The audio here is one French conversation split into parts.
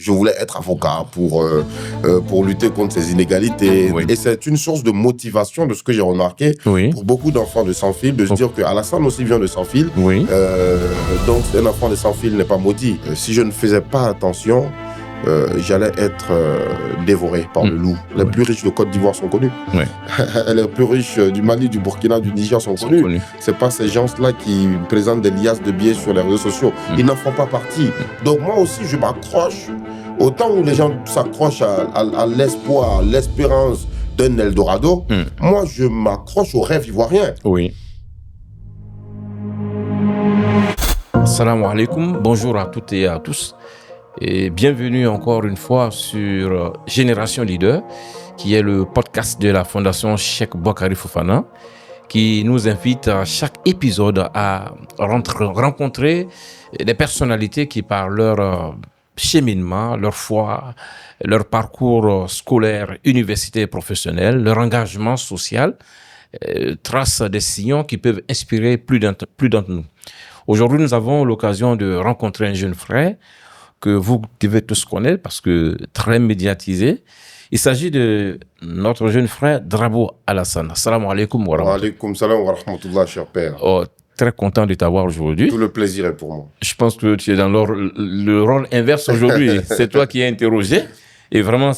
Je voulais être avocat pour lutter contre ces inégalités. Oui. Et c'est une source de motivation de ce que j'ai remarqué Oui. pour beaucoup d'enfants de sans fil, de se dire que Alassane aussi vient de sans fil. Oui. Donc un enfant de sans fil n'est pas maudit. Si je ne faisais pas attention, j'allais être dévoré par le loup. Les plus riches de Côte d'Ivoire sont connus. Oui. Les plus riches du Mali, du Burkina, du Niger sont connus. C'est pas ces gens-là qui présentent des liasses de billets sur les réseaux sociaux. Ils n'en font pas partie. Donc moi aussi, je m'accroche. Autant où les gens s'accrochent à l'espoir, à l'espérance d'un Eldorado, moi je m'accroche au rêve ivoirien. Oui. Assalamu alaikum, bonjour à toutes et à tous. Et bienvenue encore une fois sur Génération Leader, qui est le podcast de la Fondation Cheikh Boukari Fofana, qui nous invite à chaque épisode à rencontrer des personnalités qui, par leur cheminement, leur foi, leur parcours scolaire, universitaire et professionnel, leur engagement social, tracent des sillons qui peuvent inspirer plus d'entre nous. Aujourd'hui, nous avons l'occasion de rencontrer un jeune frère que vous devez tous connaître parce que très médiatisé. Il s'agit de notre jeune frère Drabo Alassane. Assalamu alaikum wa rahmatullah. Wa alaikum salam wa rahmatullah, cher père. Très content de t'avoir aujourd'hui. Tout le plaisir est pour moi. Je pense que tu es dans le rôle inverse aujourd'hui. C'est toi qui es interrogé. Et vraiment,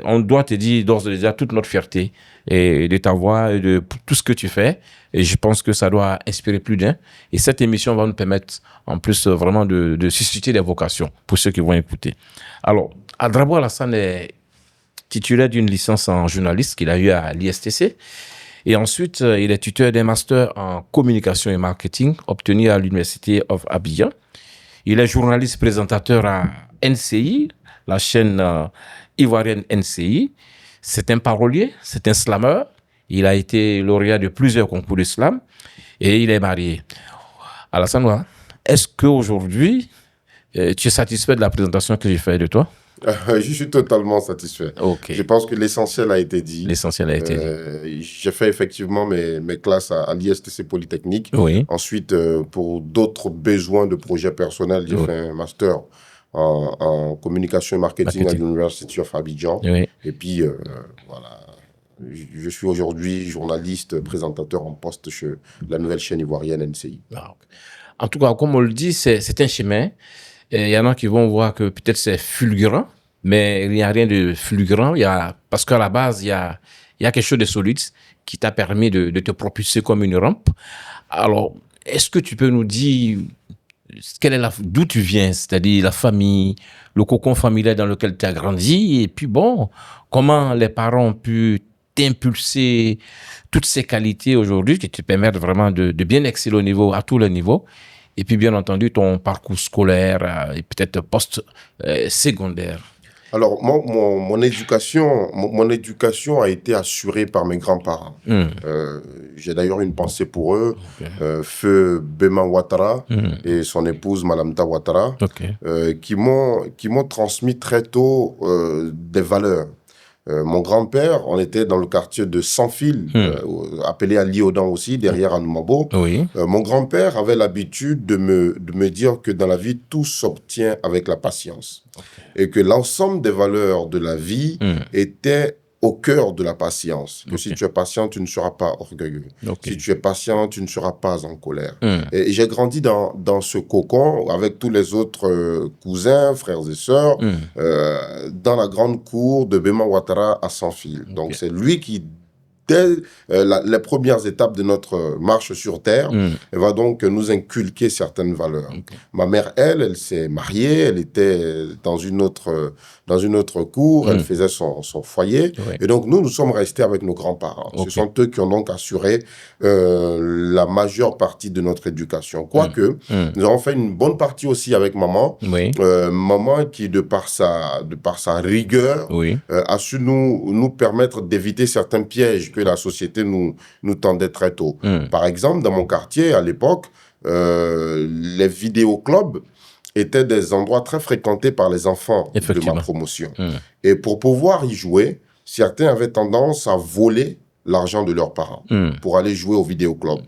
on doit te dire d'ores et déjà toute notre fierté et de ta voix et de tout ce que tu fais. Et je pense que ça doit inspirer plus d'un. Et cette émission va nous permettre, en plus, vraiment de susciter des vocations pour ceux qui vont écouter. Alors, Drabo Alassane est titulaire d'une licence en journalisme qu'il a eu à l'ISTC. Et ensuite, il est tuteur d'un master en communication et marketing obtenu à l'Université of Abidjan. Il est journaliste présentateur à NCI, la chaîne ivoirienne NCI. C'est un parolier, c'est un slameur. Il a été lauréat de plusieurs concours de slam et il est marié. Alassane, est-ce qu'aujourd'hui, tu es satisfait de la présentation que j'ai faite de toi? Je suis totalement satisfait. Okay. Je pense que l'essentiel a été dit. L'essentiel a été dit. J'ai fait effectivement mes classes à l'ISTC Polytechnique. Oui. Ensuite, pour d'autres besoins de projets personnels, j'ai fait un master en communication et marketing à l'University of Abidjan. Oui. Et puis, voilà. Je suis aujourd'hui journaliste, présentateur en poste chez la nouvelle chaîne ivoirienne NCI. Ah, okay. En tout cas, comme on le dit, c'est un chemin. Il y en a qui vont voir que peut-être c'est fulgurant, mais il n'y a rien de fulgurant. Parce qu'à la base, il y a quelque chose de solide qui t'a permis de te propulser comme une rampe. Alors, est-ce que tu peux nous dire d'où tu viens, c'est-à-dire la famille, le cocon familial dans lequel tu as grandi, et puis comment les parents ont pu t'impulser toutes ces qualités aujourd'hui qui te permettent vraiment de bien exceller à tous les niveaux. Et puis, bien entendu, ton parcours scolaire et peut-être post-secondaire. Alors, mon éducation a été assurée par mes grands-parents. J'ai d'ailleurs une pensée pour eux. Okay. Feu Bema Ouattara et son épouse Malamta Ouattara, qui m'ont transmis très tôt des valeurs. Mon grand-père, on était dans le quartier de Sans-Fil, appelé à Liodan aussi, derrière Anoumabo. Oui. Mon grand-père avait l'habitude de me dire que dans la vie, tout s'obtient avec la patience. Et que l'ensemble des valeurs de la vie étaient au cœur de la patience. Que si tu es patient, tu ne seras pas orgueilleux. Si tu es patient, tu ne seras pas en colère. Et j'ai grandi dans ce cocon avec tous les autres cousins, frères et sœurs, dans la grande cour de Bema Ouattara à Sans-Fil. Donc c'est lui qui, dès les premières étapes de notre marche sur Terre, elle va donc nous inculquer certaines valeurs. Ma mère, elle s'est mariée, elle était dans une autre cour, elle faisait son foyer. Et donc, nous sommes restés avec nos grands-parents. Ce sont eux qui ont donc assuré la majeure partie de notre éducation. Quoique, nous avons fait une bonne partie aussi avec maman. Maman qui, de par sa rigueur, a su nous permettre d'éviter certains pièges que la société nous tendait très tôt. Par exemple, dans mon quartier, à l'époque, les vidéoclubs étaient des endroits très fréquentés par les enfants de ma promotion. Et pour pouvoir y jouer, certains avaient tendance à voler l'argent de leurs parents pour aller jouer au vidéoclub.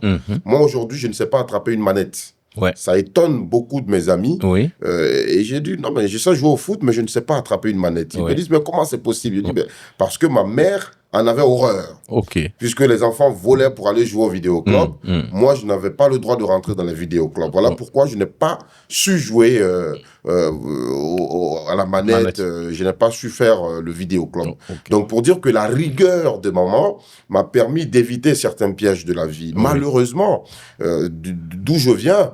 Moi, aujourd'hui, je ne sais pas attraper une manette. Ouais. Ça étonne beaucoup de mes amis. Oui. Et j'ai dit, non, mais je sais jouer au foot, mais je ne sais pas attraper une manette. Ils me disent, mais comment c'est possible? Je dis, ben, parce que ma mère en avait horreur. OK. Puisque les enfants volaient pour aller jouer au vidéoclub. Moi, je n'avais pas le droit de rentrer dans les vidéoclubs. Voilà pourquoi je n'ai pas su jouer à la manette. Je n'ai pas su faire le vidéoclub. Donc, pour dire que la rigueur de maman m'a permis d'éviter certains pièges de la vie. Malheureusement, d'où je viens,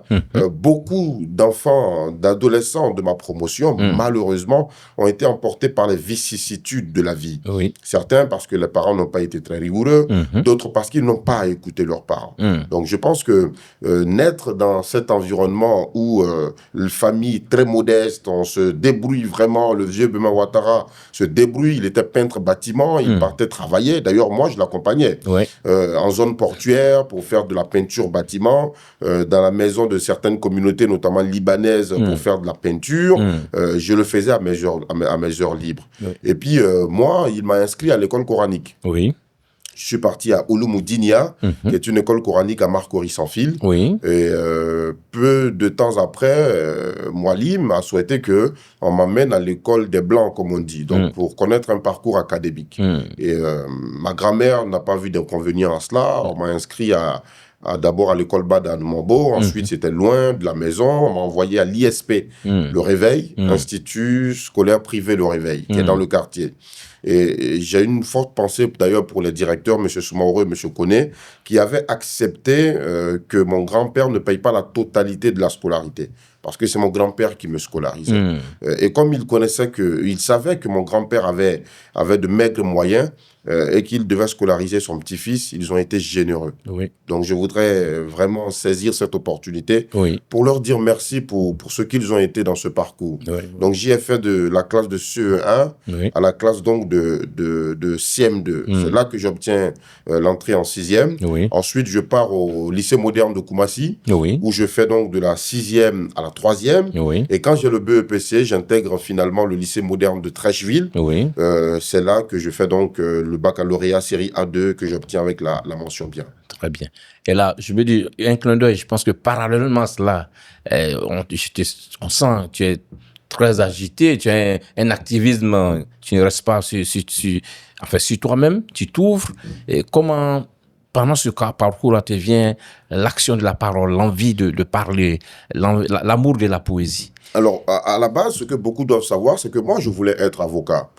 beaucoup d'enfants, d'adolescents de ma promotion, malheureusement, ont été emportés par les vicissitudes de la vie. Certains parce que les parents n'ont pas été très rigoureux, d'autres parce qu'ils n'ont pas écouté leurs parents. Donc, je pense que naître dans cet environnement où une famille très modeste, on se débrouille vraiment, le vieux Bema Ouattara se débrouille, il était peintre bâtiment, il partait travailler. D'ailleurs, moi, je l'accompagnais en zone portuaire pour faire de la peinture bâtiment, dans la maison de certaines communautés, notamment libanaises, pour faire de la peinture. Je le faisais à mes heures libres. Et puis, moi, il m'a inscrit à l'école coranique. Je suis parti à Ouloumoudinia, qui est une école coranique à Marcory sans fil. Et peu de temps après, Moualim a souhaité qu'on m'amène à l'école des Blancs, comme on dit, donc pour connaître un parcours académique. Et ma grand-mère n'a pas vu d'inconvénient à cela. On m'a inscrit d'abord à l'école Bada de Mambo, ensuite c'était loin de la maison, on m'a envoyé à l'ISP, le Réveil, Institut scolaire privé Le Réveil, qui est dans le quartier. Et j'ai une forte pensée d'ailleurs pour les directeurs, M. Soumaoro et M. Koné, qui avaient accepté que mon grand-père ne paye pas la totalité de la scolarité. Parce que c'est mon grand-père qui me scolarisait. Et comme il savait que mon grand-père avait de maigres moyens et qu'il devait scolariser son petit-fils, ils ont été généreux. Donc je voudrais vraiment saisir cette opportunité pour leur dire merci pour ce qu'ils ont été dans ce parcours. Donc j'y ai fait de la classe de CE1 à la classe donc de CM2. C'est là que j'obtiens l'entrée en 6e. Ensuite, je pars au lycée moderne de Koumassi, où je fais donc de la 6e à la 3e. Et quand j'ai le BEPC, j'intègre finalement le lycée moderne de Trècheville. C'est là que je fais donc le baccalauréat série A2 que j'obtiens avec la mention bien. Très bien. Et là, je me dis, un clin d'œil, je pense que parallèlement à cela, on sent que tu es très agité, tu as un activisme, tu ne restes pas sur toi-même, tu t'ouvres. Et comment, pendant ce parcours-là, te vient l'action de la parole, l'envie de parler, l'amour de la poésie? Alors, à la base, ce que beaucoup doivent savoir, c'est que moi, je voulais être avocat.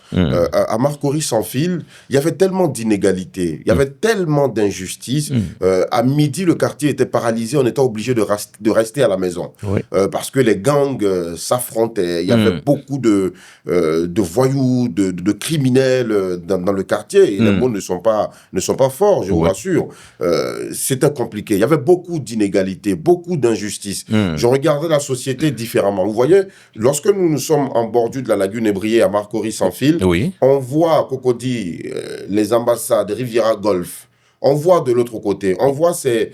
À Marcory sans fil, il y avait tellement d'inégalités, il y avait tellement d'injustices. À midi, le quartier était paralysé, on était obligé de rester à la maison. Parce que les gangs s'affrontaient. Il y avait beaucoup de voyous, de criminels dans le quartier. Et les mots ne sont pas forts, je vous rassure. C'était compliqué. Il y avait beaucoup d'inégalités, beaucoup d'injustices. Je regardais la société différemment. Vous voyez, lorsque nous sommes en bordure de la lagune Ébriée à Marcory sans fil, on voit à Cocody les ambassades, Riviera Golf. On voit de l'autre côté, on voit ces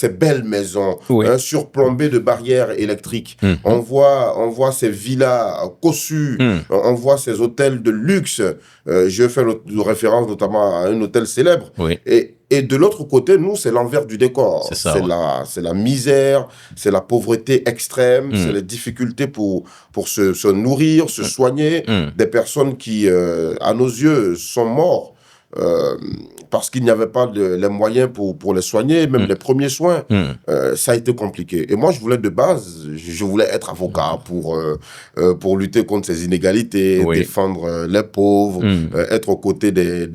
belles maisons surplombées de barrières électriques. On voit ces villas cossues, on voit ces hôtels de luxe. Je fais référence notamment à un hôtel célèbre. Et de l'autre côté, nous, c'est l'envers du décor. C'est la misère, c'est la pauvreté extrême, c'est les difficultés pour se nourrir, se soigner. Des personnes qui, à nos yeux, sont mortes. Parce qu'il n'y avait pas les moyens pour les soigner, même les premiers soins, ça a été compliqué. Et moi, je voulais de base, je voulais être avocat pour lutter contre ces inégalités, défendre les pauvres, être aux côtés des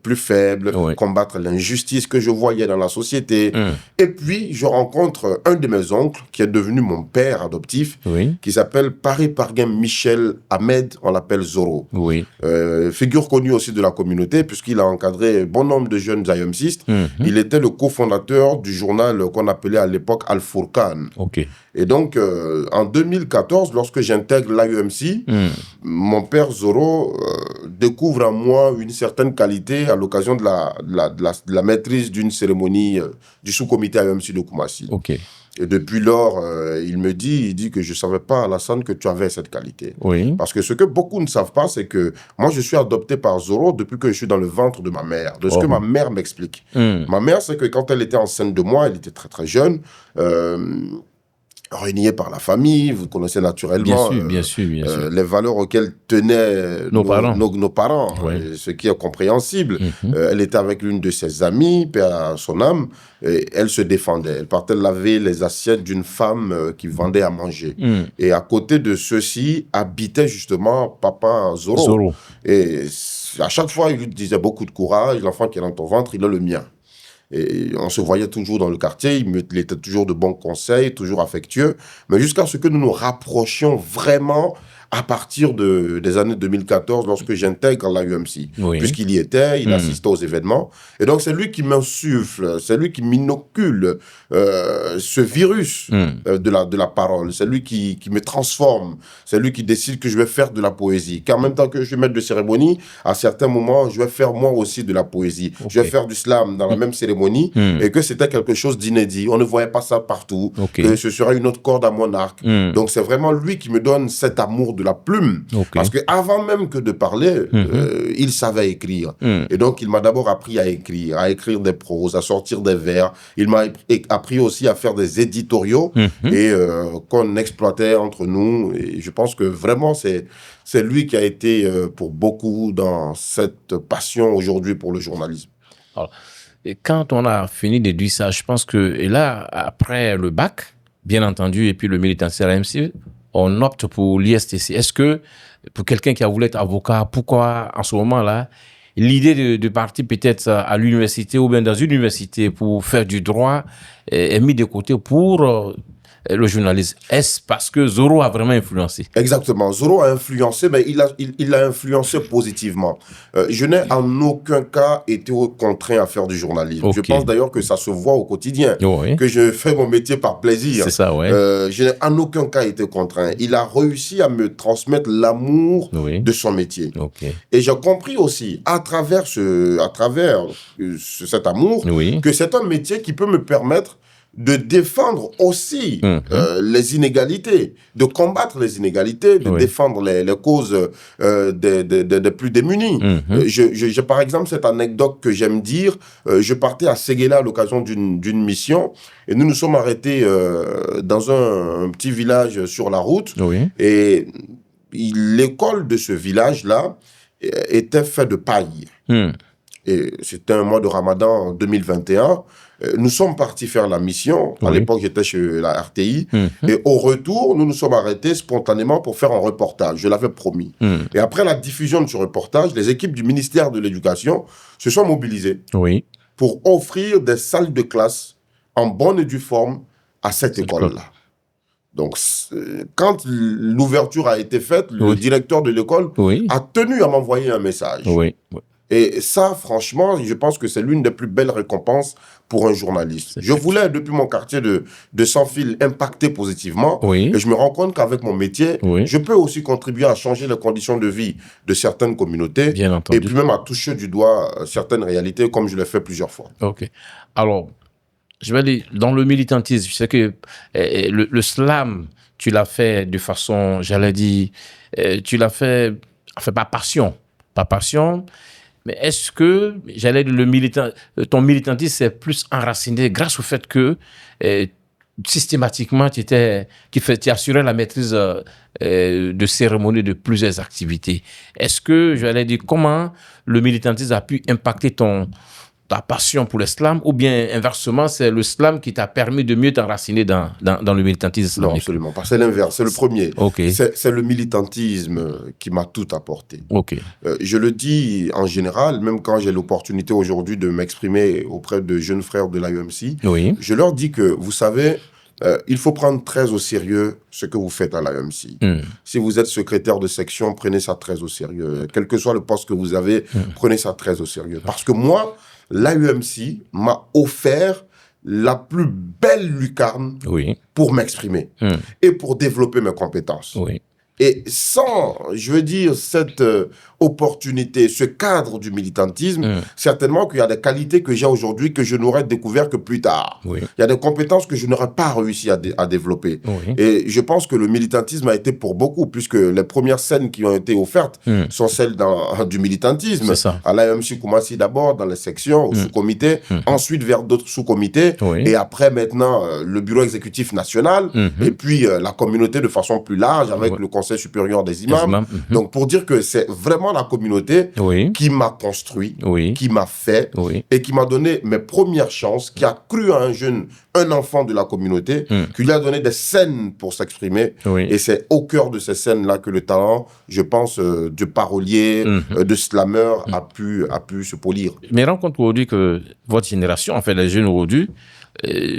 plus faibles, combattre l'injustice que je voyais dans la société. Et puis, je rencontre un de mes oncles, qui est devenu mon père adoptif, qui s'appelle Paré-Parguin Michel Ahmed, on l'appelle Zoro. Figure connue aussi de la communauté, puisqu'il a encadré bon nombre de jeunes ayomsistes. Il était le cofondateur du journal qu'on appelait à l'époque Al-Fourkan. Et donc, en 2014, lorsque j'intègre l'AEMC, mon père Zoro découvre en moi une certaine qualité à l'occasion de la maîtrise d'une cérémonie du sous-comité AEMC de Koumassi. Et depuis lors, il dit que je ne savais pas, Alassane, que tu avais cette qualité. Parce que ce que beaucoup ne savent pas, c'est que moi, je suis adopté par Zoro depuis que je suis dans le ventre de ma mère, de ce que ma mère m'explique. Ma mère, c'est que quand elle était enceinte de moi, elle était très très jeune, renié par la famille, vous connaissez naturellement Bien sûr. les valeurs auxquelles tenaient Nos parents. Nos parents, Ouais. ce qui est compréhensible. Elle était avec l'une de ses amies, paix à son âme, et elle se défendait. Elle partait laver les assiettes d'une femme qui vendait à manger. Et à côté de ceux-ci habitait justement papa Zoro. Et à chaque fois, il lui disait beaucoup de courage, l'enfant qui est dans ton ventre, il est le mien. Et on se voyait toujours dans le quartier, il était toujours de bons conseils, toujours affectueux, mais jusqu'à ce que nous nous rapprochions vraiment à partir des années 2014, lorsque j'intègre l'AUMC. Puisqu'il y était, il assistait aux événements. Et donc, c'est lui qui m'insuffle, c'est lui qui m'inocule ce virus de la parole. C'est lui qui me transforme. C'est lui qui décide que je vais faire de la poésie. Qu'en même temps que je vais mettre de cérémonie, à certains moments, je vais faire moi aussi de la poésie. Je vais faire du slam dans la même cérémonie et que c'était quelque chose d'inédit. On ne voyait pas ça partout. Que ce serait une autre corde à mon arc. Donc, c'est vraiment lui qui me donne cet amour de la plume. Parce qu'avant même que de parler, il savait écrire. Et donc, il m'a d'abord appris à écrire des proses, à sortir des vers. Il m'a appris aussi à faire des éditoriaux et qu'on exploitait entre nous. Et je pense que vraiment, c'est lui qui a été pour beaucoup dans cette passion aujourd'hui pour le journalisme. Alors, et quand on a fini d'éduire ça, je pense que, et là, après le bac, bien entendu, et puis le militantisme à l'AMC, on opte pour l'ISTC. Est-ce que, pour quelqu'un qui a voulu être avocat, pourquoi, en ce moment-là, l'idée de partir peut-être à l'université ou bien dans une université pour faire du droit est mise de côté pour le journalisme? Est-ce parce que Zoro a vraiment influencé? Exactement. Zoro a influencé, mais il a influencé positivement. Je n'ai en aucun cas été contraint à faire du journalisme. Je pense d'ailleurs que ça se voit au quotidien, que je fais mon métier par plaisir. C'est ça, ouais. Je n'ai en aucun cas été contraint. Il a réussi à me transmettre l'amour de son métier. Et j'ai compris aussi, à travers cet amour, que c'est un métier qui peut me permettre de défendre aussi les inégalités, de combattre les inégalités, de défendre les causes des plus démunis. J'ai par exemple cette anecdote que j'aime dire. Je partais à Séguéla à l'occasion d'une mission et nous nous sommes arrêtés dans un petit village sur la route. Et l'école de ce village-là était faite de paille. Et c'était un mois de Ramadan en 2021. Nous sommes partis faire la mission. À l'époque, j'étais chez la RTI. Et au retour, nous nous sommes arrêtés spontanément pour faire un reportage. Je l'avais promis. Et après la diffusion de ce reportage, les équipes du ministère de l'Éducation se sont mobilisées pour offrir des salles de classe en bonne et due forme à cette école-là. Donc, quand l'ouverture a été faite, le directeur de l'école a tenu à m'envoyer un message. Et ça, franchement, je pense que c'est l'une des plus belles récompenses pour un journaliste. Je voulais, depuis mon quartier de Sans-Fil, impacter positivement. Et je me rends compte qu'avec mon métier, je peux aussi contribuer à changer les conditions de vie de certaines communautés. Bien entendu. Et puis même à toucher du doigt certaines réalités, comme je l'ai fait plusieurs fois. Alors, je vais dire, dans le militantisme, je sais que le slam, tu l'as fait de façon, j'allais dire, tu l'as fait, enfin, pas passion. Mais est-ce que, j'allais dire, ton militantisme s'est plus enraciné grâce au fait que systématiquement, tu assurais la maîtrise de cérémonies, de plusieurs activités. Est-ce que, j'allais dire, comment le militantisme a pu impacter ta passion pour l'islam, ou bien inversement, c'est le slam qui t'a permis de mieux t'enraciner dans le militantisme islamique? Non, absolument pas. C'est l'inverse, c'est le premier. C'est le militantisme qui m'a tout apporté. Je le dis en général, même quand j'ai l'opportunité aujourd'hui de m'exprimer auprès de jeunes frères de l'AUMC, je leur dis que, vous savez, il faut prendre très au sérieux ce que vous faites à l'AUMC. Si vous êtes secrétaire de section, prenez ça très au sérieux. Quel que soit le poste que vous avez, prenez ça très au sérieux. Parce que moi, l'AUMC m'a offert la plus belle lucarne pour m'exprimer et pour développer mes compétences. Et sans, je veux dire, cette opportunité, ce cadre du militantisme, certainement qu'il y a des qualités que j'ai aujourd'hui que je n'aurais découvert que plus tard. Oui. Il y a des compétences que je n'aurais pas réussi à développer. Oui. Et je pense que le militantisme a été pour beaucoup, puisque les premières scènes qui ont été offertes sont celles du militantisme. C'est ça. À l'AMC Koumassi d'abord, dans les sections, au sous-comité, ensuite vers d'autres sous-comités, et après maintenant le bureau exécutif national, et puis la communauté de façon plus large avec le Conseil supérieur des imams. Donc pour dire que c'est vraiment la communauté qui m'a construit, qui m'a fait, et qui m'a donné mes premières chances, qui a cru à un jeune, un enfant de la communauté, qui lui a donné des scènes pour s'exprimer. Et c'est au cœur de ces scènes-là que le talent, je pense, de parolier, de slammer a pu se polir. Mais rends compte aujourd'hui que votre génération, en fait, les jeunes aujourd'hui,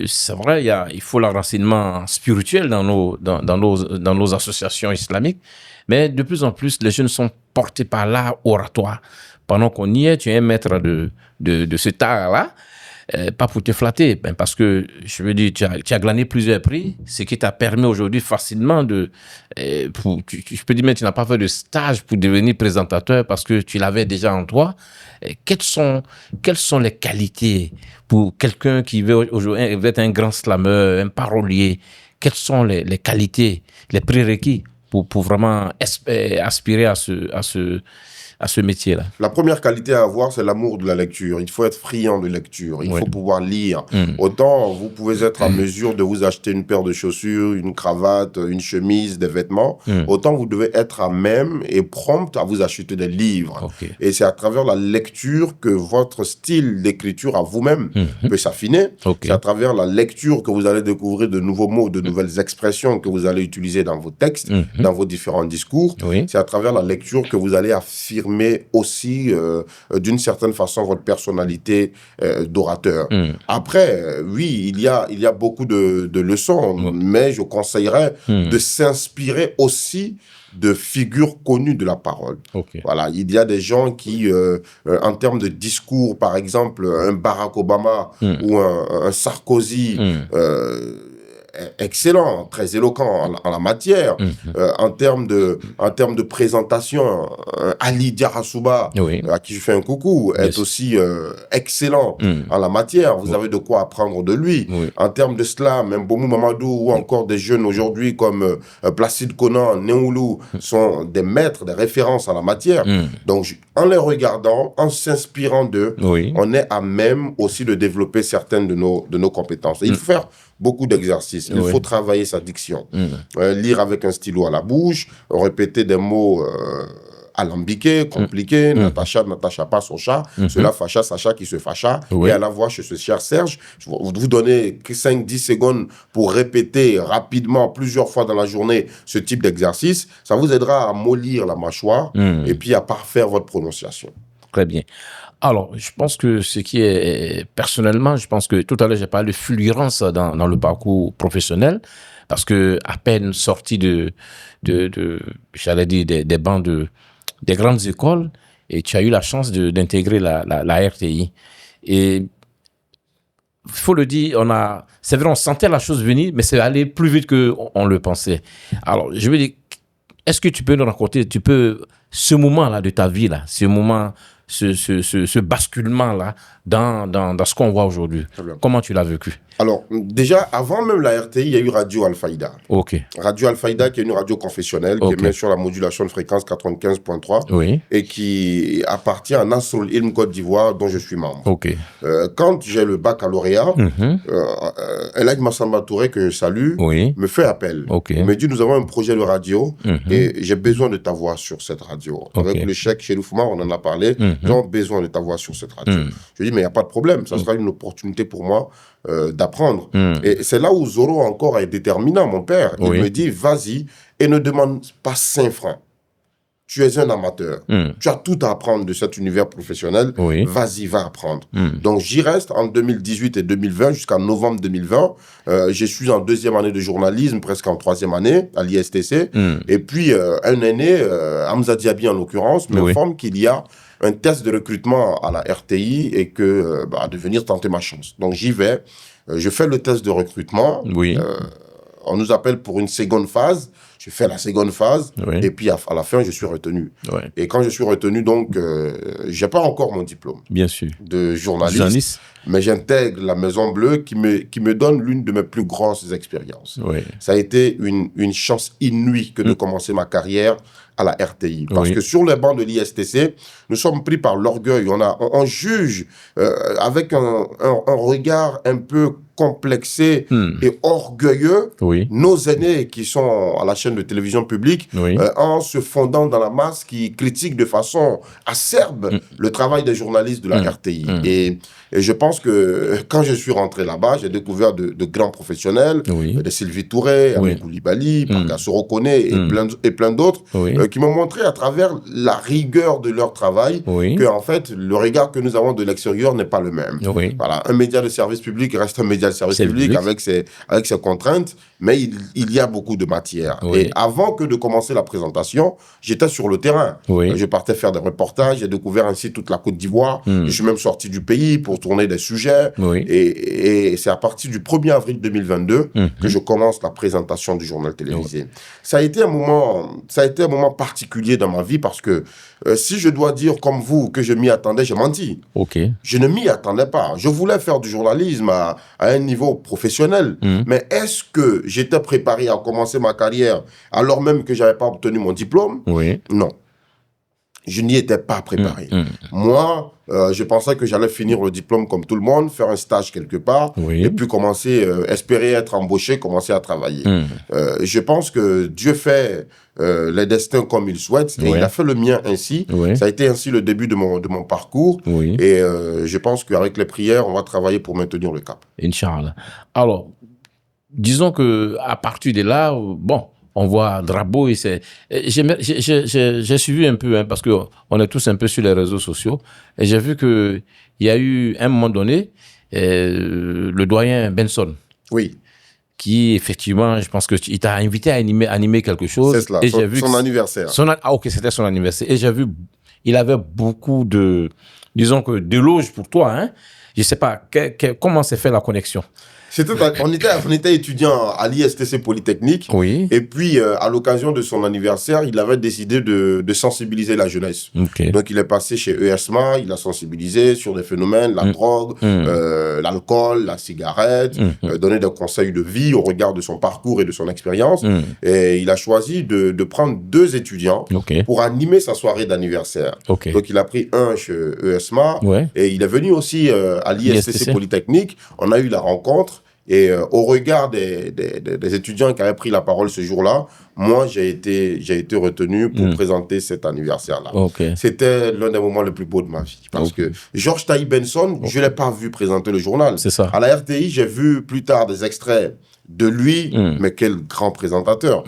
c'est vrai, il faut l'enracinement spirituel dans nos associations islamiques, mais de plus en plus, les jeunes sont portés par l'art oratoire. Pendant qu'on y est, tu es un maître de cet art-là, pas pour te flatter, ben parce que, je veux dire, tu as glané plusieurs prix, ce qui t'a permis aujourd'hui facilement je peux dire, mais tu n'as pas fait de stage pour devenir présentateur parce que tu l'avais déjà en toi. Quelles sont les qualités pour quelqu'un qui veut aujourd'hui être un grand slameur, un parolier? Quelles sont les qualités, les prérequis pour vraiment aspirer à ce métier-là? La première qualité à avoir, c'est l'amour de la lecture. Il faut être friand de lecture. Il faut pouvoir lire. Autant vous pouvez être en mesure de vous acheter une paire de chaussures, une cravate, une chemise, des vêtements, autant vous devez être à même et prompt à vous acheter des livres. Et c'est à travers la lecture que votre style d'écriture à vous-même peut s'affiner. C'est à travers la lecture que vous allez découvrir de nouveaux mots, de nouvelles expressions que vous allez utiliser dans vos textes, dans vos différents discours. C'est à travers la lecture que vous allez affirmer aussi, d'une certaine façon, votre personnalité d'orateur. Après, oui, il y a beaucoup de leçons, mais je conseillerais de s'inspirer aussi de figures connues de la parole. Voilà, il y a des gens qui, en termes de discours, par exemple, un Barack Obama ou un Sarkozy, excellent, très éloquent en la matière. En termes de présentation, Ali Diarasouba, à qui je fais un coucou, est aussi excellent en la matière. Vous avez de quoi apprendre de lui. En termes de slam, Mbomou Mamadou ou encore des jeunes aujourd'hui comme Placide Conan, Néoulou sont des maîtres, des références en la matière. Donc, en les regardant, en s'inspirant d'eux, on est à même aussi de développer certaines de nos compétences. Et il faut faire beaucoup d'exercices. Il faut travailler sa diction. Lire avec un stylo à la bouche, répéter des mots alambiqués, compliqués. Natacha, Natacha pas son chat. Cela fâcha, Sacha qui se fâcha. Et à la voix chez ce cher Serge, vous donnez 5-10 secondes pour répéter rapidement, plusieurs fois dans la journée, ce type d'exercice. Ça vous aidera à mollir la mâchoire et puis à parfaire votre prononciation. Très bien. Alors, je pense que ce qui est, personnellement, je pense que tout à l'heure, j'ai parlé de fulgurance dans le parcours professionnel, parce que à peine sorti j'allais dire, des bancs des grandes écoles, et tu as eu la chance d'intégrer la RTI. Et il faut le dire, c'est vrai, on sentait la chose venir, mais c'est allé plus vite qu'on le pensait. Alors, je veux dire, est-ce que tu peux nous raconter, ce moment-là de ta vie, là, ce moment, ce basculement-là dans ce qu'on voit aujourd'hui? Comment tu l'as vécu? Alors, déjà, avant même la RTI, il y a eu Radio Al-Faïda. Radio Al-Faïda, qui est une radio confessionnelle, qui émet sur la modulation de fréquence 95.3 et qui appartient à Nasrul Ilm Côte d'Ivoire, dont je suis membre. Quand j'ai le baccalauréat, Elhadj Massamba Touré, que je salue, me fait appel. Il me dit, nous avons un projet de radio et j'ai besoin de ta voix sur cette radio. Avec le cheikh Chérif Oumar, on en a parlé, j'ai besoin de ta voix sur cette radio. Je dis, mais il n'y a pas de problème, ça sera une opportunité pour moi d'apprendre. Et c'est là où Zoro encore est déterminant, mon père. Il me dit, vas-y et ne demande pas 5 francs. Tu es un amateur. Tu as tout à apprendre de cet univers professionnel. Vas-y, va apprendre. Donc, j'y reste en 2018 et 2020, jusqu'en novembre 2020. Je suis en 2e année de journalisme, presque en 3e année, à l'ISTC. Et puis, un aîné, Hamza Diaby en l'occurrence, m'informe qu'il y a un test de recrutement à la RTI et que de venir tenter ma chance. Donc, j'y vais. Je fais le test de recrutement. On nous appelle pour une seconde phase. Je fais la seconde phase, Oui. et puis à la fin, je suis retenu. Oui. Et quand je suis retenu, donc, j'ai pas encore mon diplôme Bien sûr. de journaliste, mais j'intègre la Maison Bleue qui me donne l'une de mes plus grosses expériences. Oui. Ça a été une chance inouïe que de commencer ma carrière à la RTI. Parce Oui. que sur les bancs de l'ISTC, nous sommes pris par l'orgueil. On juge avec un regard un peu complexé et orgueilleux Oui. nos aînés qui sont à la chaîne de télévision publique Oui. en se fondant dans la masse qui critique de façon acerbe le travail des journalistes de la RTI. Et je pense que quand je suis rentré là-bas, j'ai découvert de grands professionnels, Oui. de Sylvie Touré, Ami Koulibaly, Parga Sorokone et plein d'autres, Oui. qui m'ont montré à travers la rigueur de leur travail Oui. que, en fait, le regard que nous avons de l'extérieur n'est pas le même. Oui. Voilà, un média de service public reste un média de service public avec ses contraintes, mais il y a beaucoup de matière. Oui. Et avant que de commencer la présentation, j'étais sur le terrain. Oui. Je partais faire des reportages, j'ai découvert ainsi toute la Côte d'Ivoire. Je suis même sorti du pays pour tourner des sujets. Oui. Et c'est à partir du 1er avril 2022 que je commence la présentation du journal télévisé. Ça a été un moment particulier dans ma vie parce que si je dois dire comme vous que je m'y attendais, j'ai menti. OK. Je ne m'y attendais pas. Je voulais faire du journalisme à un niveau professionnel. Mais est-ce que j'étais préparé à commencer ma carrière alors même que je n'avais pas obtenu mon diplôme? Oui. Non. Je n'y étais pas préparé. Moi, je pensais que j'allais finir le diplôme comme tout le monde, faire un stage quelque part, Oui. et puis commencer, espérer être embauché, commencer à travailler. Je pense que Dieu fait les destins comme il souhaite, et il a fait le mien ainsi. Oui. Ça a été ainsi le début de mon parcours. Oui. Et je pense qu'avec les prières, on va travailler pour maintenir le cap. Inch'Allah. Alors, disons que à partir de là, bon, on voit Drabo et c'est. J'ai suivi un peu, parce que on est tous un peu sur les réseaux sociaux, et j'ai vu que il y a eu un moment donné le doyen Benson. Oui. Qui effectivement, je pense que il t'a invité à animer quelque chose. C'est cela. Et j'ai vu son anniversaire. Ok, c'était son anniversaire. Et j'ai vu, il avait beaucoup de, disons que d'éloges pour toi, hein. Je sais pas comment s'est fait la connexion. On était étudiants à l'ISTC Polytechnique. Oui. Et puis, à l'occasion de son anniversaire, il avait décidé de sensibiliser la jeunesse. Okay. Donc, il est passé chez ESMA, il a sensibilisé sur des phénomènes, la drogue, l'alcool, la cigarette, donné des conseils de vie au regard de son parcours et de son expérience. Et il a choisi de prendre 2 étudiants pour animer sa soirée d'anniversaire. Donc, il a pris un chez ESMA et il est venu aussi à l'ISTC Polytechnique. On a eu la rencontre. Et au regard des étudiants qui avaient pris la parole ce jour-là, moi, j'ai été retenu pour présenter cet anniversaire-là. C'était l'un des moments les plus beaux de ma vie. Parce que Georges Taïb Benson, je ne l'ai pas vu présenter le journal. C'est ça. À la RTI, j'ai vu plus tard des extraits de lui, mais quel grand présentateur,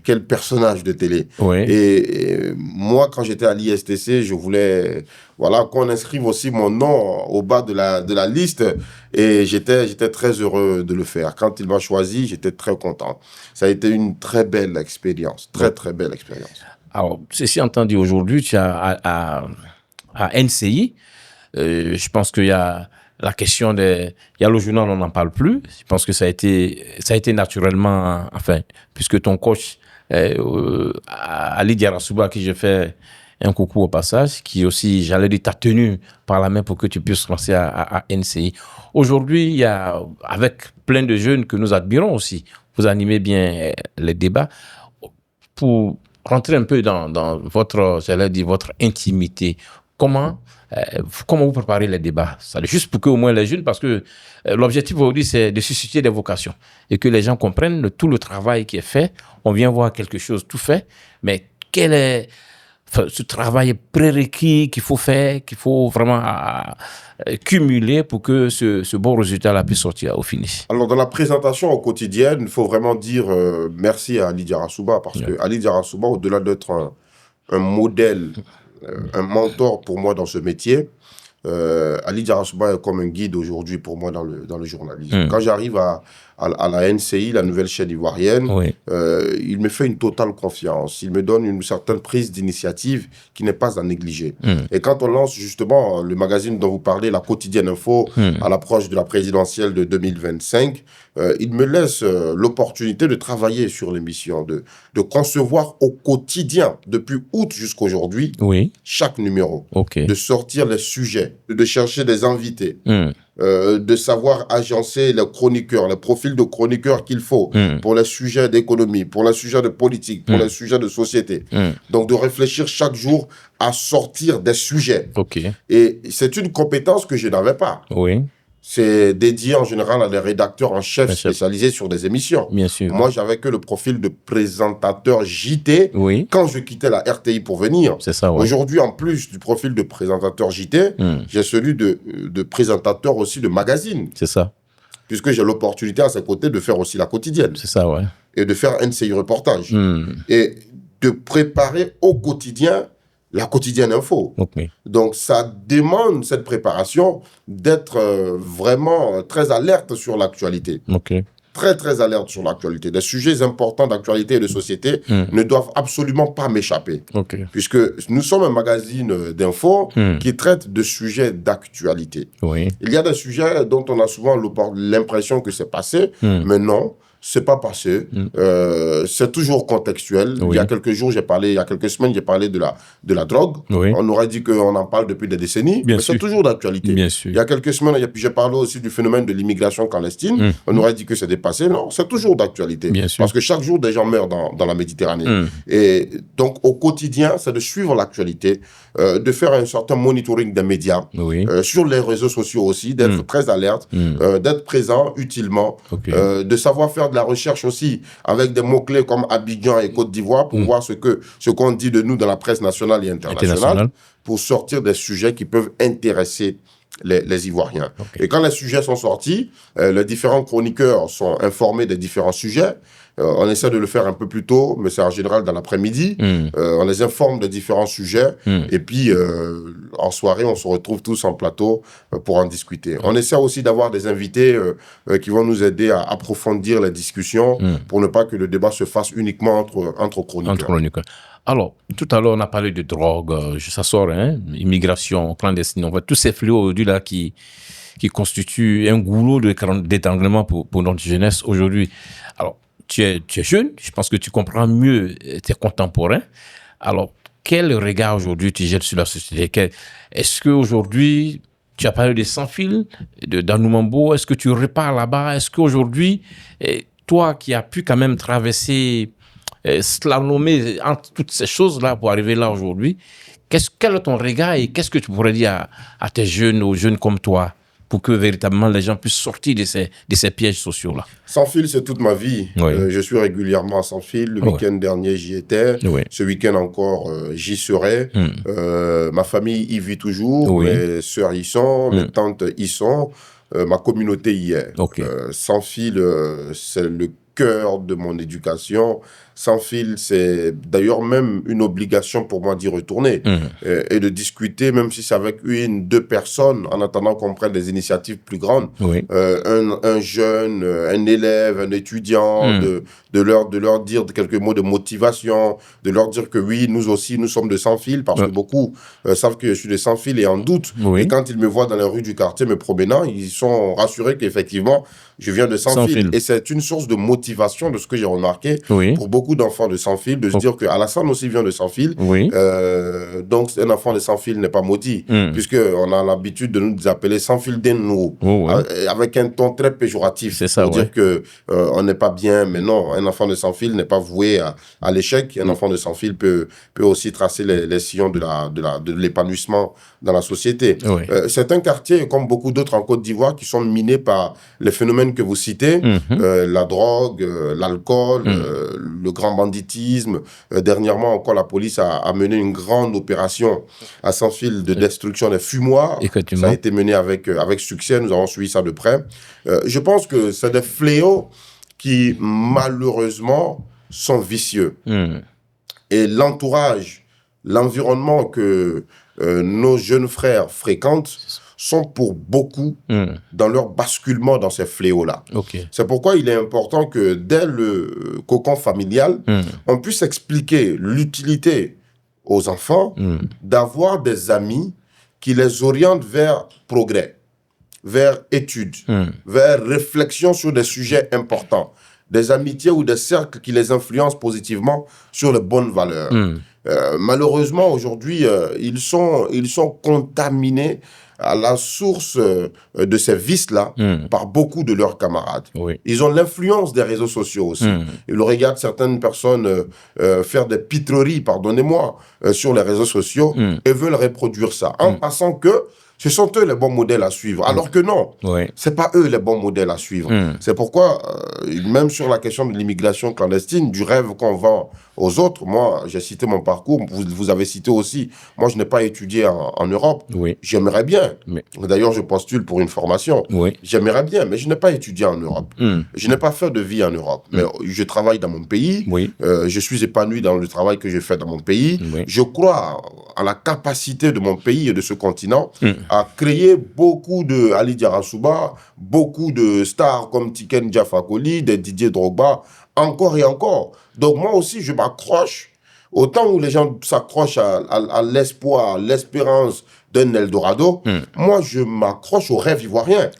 quel personnage de télé. Et moi, quand j'étais à l'ISTC, je voulais qu'on inscrive aussi mon nom au bas de la liste, et j'étais très heureux de le faire. Quand il m'a choisi, j'étais très content. Ça a été une très belle expérience, très belle expérience. Alors, ceci entendu, aujourd'hui, tu as à NCI, je pense qu'il y a la question il y a le journal, on n'en parle plus. Je pense que ça a été naturellement, enfin, puisque ton coach, Ali Diarasouba, à qui je fais un coucou au passage, qui aussi, j'allais dire, t'a tenu par la main pour que tu puisses lancer à NCI. Aujourd'hui, il y a, avec plein de jeunes que nous admirons aussi, vous animez bien les débats. Pour rentrer un peu dans votre, j'allais dire, votre intimité, comment vous préparez les débats? Ça, juste pour que au moins les jeunes, parce que l'objectif aujourd'hui, c'est de susciter des vocations et que les gens comprennent tout le travail qui est fait. On vient voir quelque chose tout fait, mais quel est ce travail prérequis qu'il faut faire, qu'il faut vraiment cumuler pour que ce bon résultat-là puisse sortir au finish? Alors, dans la présentation au quotidien, il faut vraiment dire merci à Ali Diarasouba, parce que Ali Diarasouba, au-delà d'être un modèle, un mentor pour moi dans ce métier, Ali Diarasouba est comme un guide aujourd'hui pour moi dans le journalisme. Quand j'arrive à à la NCI, la nouvelle chaîne ivoirienne. Oui. Il me fait une totale confiance. Il me donne une certaine prise d'initiative qui n'est pas à négliger. Et quand on lance justement le magazine dont vous parlez, La Quotidienne Info, à l'approche de la présidentielle de 2025, il me laisse l'opportunité de travailler sur l'émission, de concevoir au quotidien, depuis août jusqu'à aujourd'hui, chaque numéro, de sortir les sujets, de chercher des invités, de savoir agencer les chroniqueurs, les profils de chroniqueurs qu'il faut pour les sujets d'économie, pour les sujets de politique, pour les sujets de société. Donc, de réfléchir chaque jour à sortir des sujets. Et c'est une compétence que je n'avais pas. C'est dédié en général à des rédacteurs en chef spécialisés sur des émissions. Bien sûr. Moi, j'avais que le profil de présentateur JT quand je quittais la RTI pour venir. C'est ça, Aujourd'hui, en plus du profil de présentateur JT, j'ai celui de présentateur aussi de magazine. C'est ça. Puisque j'ai l'opportunité à ses côtés de faire aussi La Quotidienne. C'est ça, Et de faire NCI Reportage. Et de préparer au quotidien La Quotidienne Info. Donc, ça demande cette préparation d'être vraiment très alerte sur l'actualité. Très, très alerte sur l'actualité. Des sujets importants d'actualité et de société ne doivent absolument pas m'échapper. Puisque nous sommes un magazine d'info qui traite de sujets d'actualité. Il y a des sujets dont on a souvent l'impression que c'est passé, mais non. C'est pas passé. C'est toujours contextuel. Il y a quelques jours, il y a quelques semaines, j'ai parlé de la drogue. On aurait dit qu'on en parle depuis des décennies, mais c'est toujours d'actualité. Il y a quelques semaines, j'ai parlé aussi du phénomène de l'immigration clandestine. On aurait dit que c'est dépassé. Non, c'est toujours d'actualité. Parce que chaque jour, des gens meurent dans la Méditerranée. Et donc, au quotidien, c'est de suivre l'actualité, de faire un certain monitoring des médias, sur les réseaux sociaux aussi, d'être très alerte, d'être présent utilement, de savoir faire de la recherche aussi avec des mots-clés comme Abidjan et Côte d'Ivoire pour voir ce qu'on dit de nous dans la presse nationale et internationale pour sortir des sujets qui peuvent intéresser les Ivoiriens. Et quand les sujets sont sortis, les différents chroniqueurs sont informés des différents sujets. On essaie de le faire un peu plus tôt, mais c'est en général dans l'après-midi. On les informe des différents sujets. Et puis, en soirée, on se retrouve tous en plateau pour en discuter. On essaie aussi d'avoir des invités qui vont nous aider à approfondir les discussions pour ne pas que le débat se fasse uniquement entre chroniqueurs. Alors, tout à l'heure, on a parlé de drogue, ça sort, immigration clandestine. On voit tous ces fléaux aujourd'hui là qui constituent un goulot d'étranglement pour notre jeunesse aujourd'hui. Alors, tu es jeune, je pense que tu comprends mieux tes contemporains. Alors, quel regard aujourd'hui tu jettes sur la société? Est-ce qu'aujourd'hui, tu as parlé de Sans Fil, d'Anou Mambo, est-ce que tu repars là-bas? Est-ce qu'aujourd'hui, toi qui as pu quand même traverser, slalomer entre toutes ces choses-là pour arriver là aujourd'hui, quel est ton regard et qu'est-ce que tu pourrais dire à tes jeunes, aux jeunes comme toi, pour que véritablement les gens puissent sortir de ces pièges sociaux-là? Sans Fil, c'est toute ma vie. Je suis régulièrement à Sans Fil. Le week-end dernier, j'y étais. Ce week-end encore, j'y serai. Ma famille y vit toujours. Mes sœurs y sont. Mes tantes y sont. Ma communauté y est. Sans Fil, c'est le cœur de mon éducation. Sans Fil, c'est d'ailleurs même une obligation pour moi d'y retourner et de discuter, même si c'est avec une, deux personnes, en attendant qu'on prenne des initiatives plus grandes. Un jeune, un élève, un étudiant, de leur dire quelques mots de motivation, de leur dire que oui, nous aussi, nous sommes de Sans Fil, parce que beaucoup savent que je suis de Sans Fil et en doute. Et quand ils me voient dans les rues du quartier me promenant, ils sont rassurés qu'effectivement, je viens de Sans Fil. Et c'est une source de motivation de ce que j'ai remarqué pour beaucoup d'enfants de Sans Fil, de se dire que Alassane aussi vient de Sans Fil. Donc, un enfant de Sans Fil n'est pas maudit, puisqu'on a l'habitude de nous appeler Sans Fil d'Ennou, avec un ton très péjoratif. C'est ça, pour dire qu'on n'est pas bien, mais non, un enfant de Sans Fil n'est pas voué à l'échec. Un enfant de Sans Fil peut aussi tracer les sillons de l'épanouissement dans la société. C'est un quartier, comme beaucoup d'autres en Côte d'Ivoire, qui sont minés par les phénomènes que vous citez, la drogue, l'alcool, le grand banditisme. Dernièrement encore, la police a mené une grande opération à Sans Fil de destruction des fumoirs. Ça a été mené avec succès, nous avons suivi ça de près. Je pense que c'est des fléaux qui, malheureusement, sont vicieux. Et l'entourage, l'environnement que nos jeunes frères fréquentent sont pour beaucoup dans leur basculement dans ces fléaux-là. C'est pourquoi il est important que dès le cocon familial, on puisse expliquer l'utilité aux enfants d'avoir des amis qui les orientent vers progrès, vers études, vers réflexion sur des sujets importants, des amitiés ou des cercles qui les influencent positivement sur les bonnes valeurs. Malheureusement, aujourd'hui, ils sont contaminés à la source de ces vices-là par beaucoup de leurs camarades. Ils ont l'influence des réseaux sociaux aussi. Ils regardent certaines personnes faire des pitreries, pardonnez-moi, sur les réseaux sociaux et veulent reproduire ça, en pensant que ce sont eux les bons modèles à suivre. Alors que non, c'est pas eux les bons modèles à suivre. C'est pourquoi, même sur la question de l'immigration clandestine, du rêve qu'on vend aux autres, moi, j'ai cité mon parcours, vous avez cité aussi, moi, je n'ai pas étudié en Europe. J'aimerais bien. D'ailleurs, je postule pour une formation. J'aimerais bien, mais je n'ai pas étudié en Europe. Je n'ai pas fait de vie en Europe. Mais je travaille dans mon pays. Je suis épanoui dans le travail que je fais dans mon pays. Je crois à la capacité de mon pays et de ce continent à créer beaucoup de Ali Diarra-Souba, beaucoup de stars comme Tiken Jah Fakoly, des Didier Drogba, encore et encore. Donc moi aussi, je m'accroche, autant où les gens s'accrochent à l'espoir, à l'espérance d'un Eldorado, moi je m'accroche au rêve ivoirien.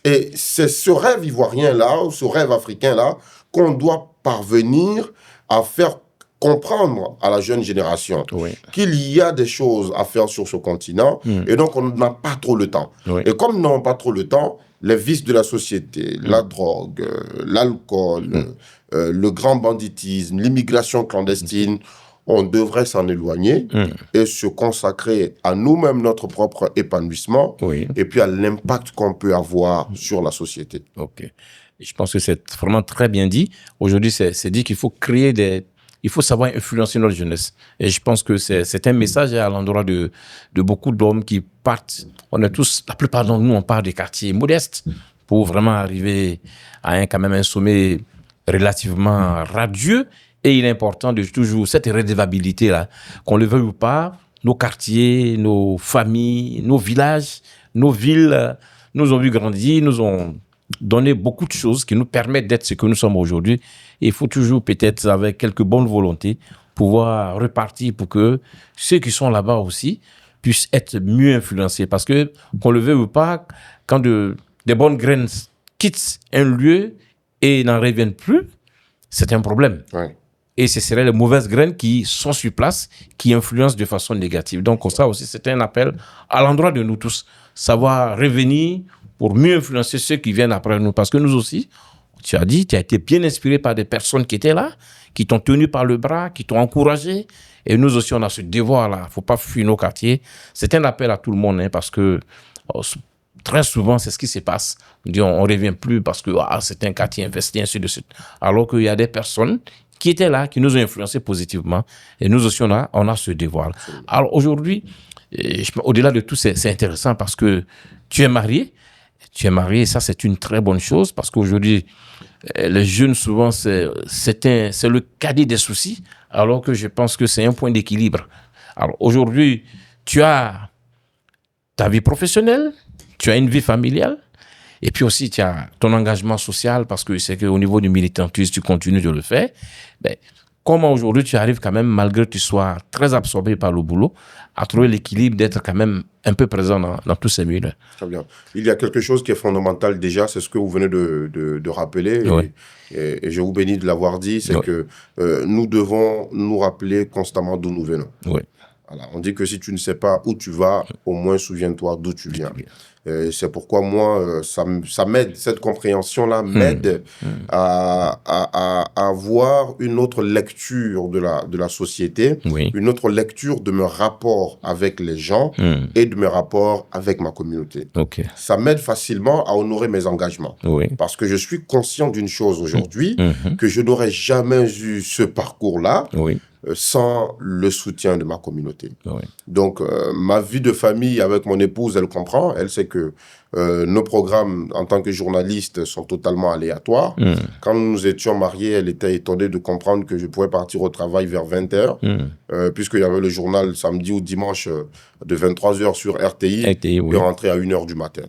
Et c'est ce rêve ivoirien-là, ou ce rêve africain-là, qu'on doit parvenir à faire comprendre à la jeune génération qu'il y a des choses à faire sur ce continent et donc on n'a pas trop le temps. Et comme nous n'avons pas trop le temps, les vices de la société, la drogue, l'alcool, le grand banditisme, l'immigration clandestine, on devrait s'en éloigner et se consacrer à nous-mêmes, notre propre épanouissement et puis à l'impact qu'on peut avoir sur la société. Je pense que c'est vraiment très bien dit. Aujourd'hui, c'est dit qu'il faut il faut savoir influencer notre jeunesse. Et je pense que c'est un message à l'endroit de beaucoup d'hommes qui partent. On est tous, la plupart d'entre nous, on part des quartiers modestes pour vraiment arriver à quand même un sommet relativement radieux. Et il est important de toujours cette redevabilité-là, qu'on le veuille ou pas, nos quartiers, nos familles, nos villages, nos villes nous ont vu grandir, nous ont donné beaucoup de choses qui nous permettent d'être ce que nous sommes aujourd'hui. Et il faut toujours, peut-être, avec quelques bonnes volontés, pouvoir repartir pour que ceux qui sont là-bas aussi puissent être mieux influencés. Parce que, qu'on le veuille ou pas, quand des bonnes graines quittent un lieu et n'en reviennent plus, c'est un problème. Et ce seraient les mauvaises graines qui sont sur place, qui influencent de façon négative. Donc, ça aussi, c'est un appel à l'endroit de nous tous. Savoir revenir pour mieux influencer ceux qui viennent après nous. Parce que nous aussi, tu as dit, tu as été bien inspiré par des personnes qui étaient là, qui t'ont tenu par le bras, qui t'ont encouragé. Et nous aussi, on a ce devoir-là. Il ne faut pas fuir nos quartiers. C'est un appel à tout le monde, parce que très souvent, c'est ce qui se passe. On dit, on ne revient plus parce que c'est un quartier investi, ainsi de suite. Alors qu'il y a des personnes qui étaient là, qui nous ont influencés positivement. Et nous aussi, on a ce devoir. Alors aujourd'hui, au-delà de tout, c'est intéressant parce que tu es marié. Et ça, c'est une très bonne chose parce qu'aujourd'hui, les jeunes, souvent, c'est le cadet des soucis, alors que je pense que c'est un point d'équilibre. Alors aujourd'hui, tu as ta vie professionnelle, tu as une vie familiale, et puis aussi, tu as ton engagement social parce que c'est qu'au niveau du militantisme, tu continues de le faire. Comment aujourd'hui tu arrives quand même, malgré que tu sois très absorbé par le boulot, à trouver l'équilibre d'être quand même un peu présent dans tous ces milieux? Très bien. Il y a quelque chose qui est fondamental déjà, c'est ce que vous venez de rappeler, et je vous bénis de l'avoir dit, c'est que nous devons nous rappeler constamment d'où nous venons. Voilà. On dit que si tu ne sais pas où tu vas, au moins souviens-toi d'où tu viens. C'est pourquoi moi, ça m'aide, cette compréhension-là m'aide à avoir une autre lecture de la société, une autre lecture de mes rapports avec les gens et de mes rapports avec ma communauté. Ça m'aide facilement à honorer mes engagements. Parce que je suis conscient d'une chose aujourd'hui, que je n'aurais jamais eu ce parcours-là sans le soutien de ma communauté. Donc, ma vie de famille avec mon épouse, elle comprend. Elle sait que que nos programmes en tant que journalistes sont totalement aléatoires. Quand nous étions mariés, elle était étonnée de comprendre que je pouvais partir au travail vers 20h, puisqu'il y avait le journal samedi ou dimanche de 23h sur RTI, RTI, oui. et rentrer à 1h du matin.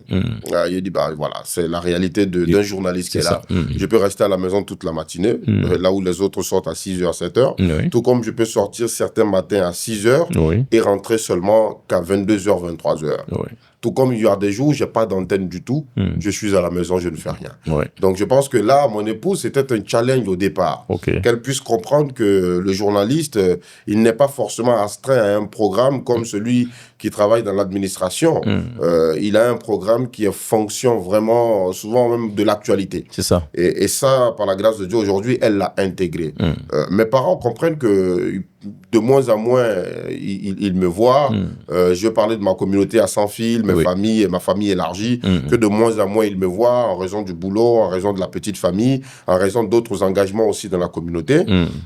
Il dit, bah, voilà, c'est la réalité d'un journaliste qui est là. Je peux rester à la maison toute la matinée, là où les autres sortent à 6h, 7h, Oui. tout comme je peux sortir certains matins à 6h Oui. et rentrer seulement qu'à 22h, 23h. Oui. Tout comme il y a des jours où je n'ai pas d'antenne du tout, je suis à la maison, je ne fais rien. Oui. Donc je pense que là, mon épouse, c'était un challenge au départ. Ok. Qu'elle puisse comprendre que le journaliste, il n'est pas forcément astreint à un programme comme celui qui travaille dans l'administration. Il a un programme qui est fonction vraiment, souvent même de l'actualité. C'est ça. Et ça, par la grâce de Dieu, aujourd'hui, elle l'a intégré. Mes parents comprennent que de moins en moins, ils me voient. Je parlais de ma communauté à sans fil, ma famille élargie, que de moins en moins, ils me voient en raison du boulot, en raison de la petite famille, en raison d'autres engagements aussi dans la communauté.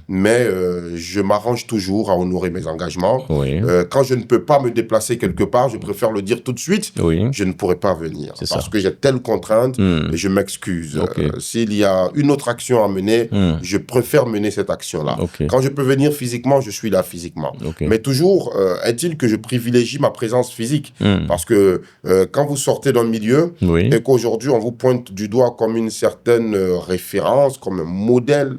Mais je m'arrange toujours à honorer mes engagements. Oui. Quand je ne peux pas me déplacer quelque part, je préfère le dire tout de suite. Oui. Je ne pourrai pas venir parce ça. que j'ai telle contrainte et je m'excuse. Okay. S'il y a une autre action à mener, je préfère mener cette action-là. Okay. Quand je peux venir physiquement, je suis là physiquement. Okay. Mais toujours, est-il que je privilégie ma présence physique parce que quand vous sortez d'un milieu et qu'aujourd'hui on vous pointe du doigt comme une certaine référence, comme un modèle,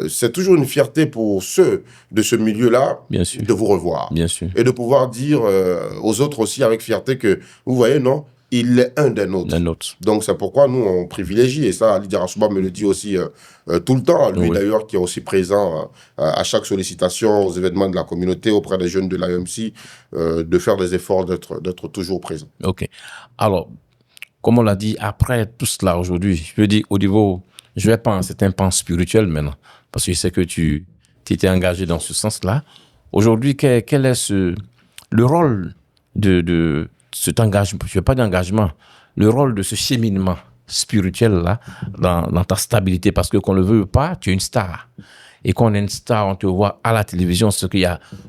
c'est toujours une fierté pour ceux de ce milieu-là de vous revoir. Bien sûr. Et de pouvoir dire aux autres aussi avec fierté que, vous voyez, non, il est un des nôtres. Donc c'est pourquoi nous, on privilégie, et ça, Ali Darasouba me le dit aussi tout le temps, lui d'ailleurs qui est aussi présent à chaque sollicitation aux événements de la communauté auprès des jeunes de l'AMC, de faire des efforts d'être toujours présent. Ok. Alors, comme on l'a dit, après tout cela aujourd'hui, je veux dire au niveau, je vais pas, c'est un pan spirituel maintenant, parce que je sais que tu étais engagé dans ce sens-là. Aujourd'hui, quel est le rôle de cet engagement, je ne veux pas d'engagement, le rôle de ce cheminement spirituel-là dans ta stabilité, parce que qu'on ne le veut pas, tu es une star. Et quand on est une star, on te voit à la télévision,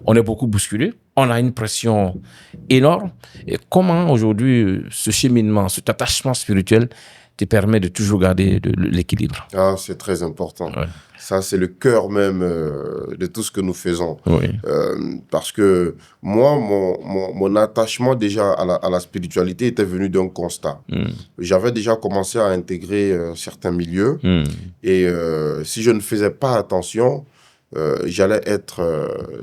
on est beaucoup bousculé, on a une pression énorme. Et comment aujourd'hui ce cheminement, cet attachement spirituel te permet de toujours garder l'équilibre? Ah, c'est très important. Ouais. Ça, c'est le cœur même de tout ce que nous faisons. Oui. Parce que moi, mon attachement déjà à la spiritualité était venu d'un constat. J'avais déjà commencé à intégrer certains milieux. Et si je ne faisais pas attention, j'allais être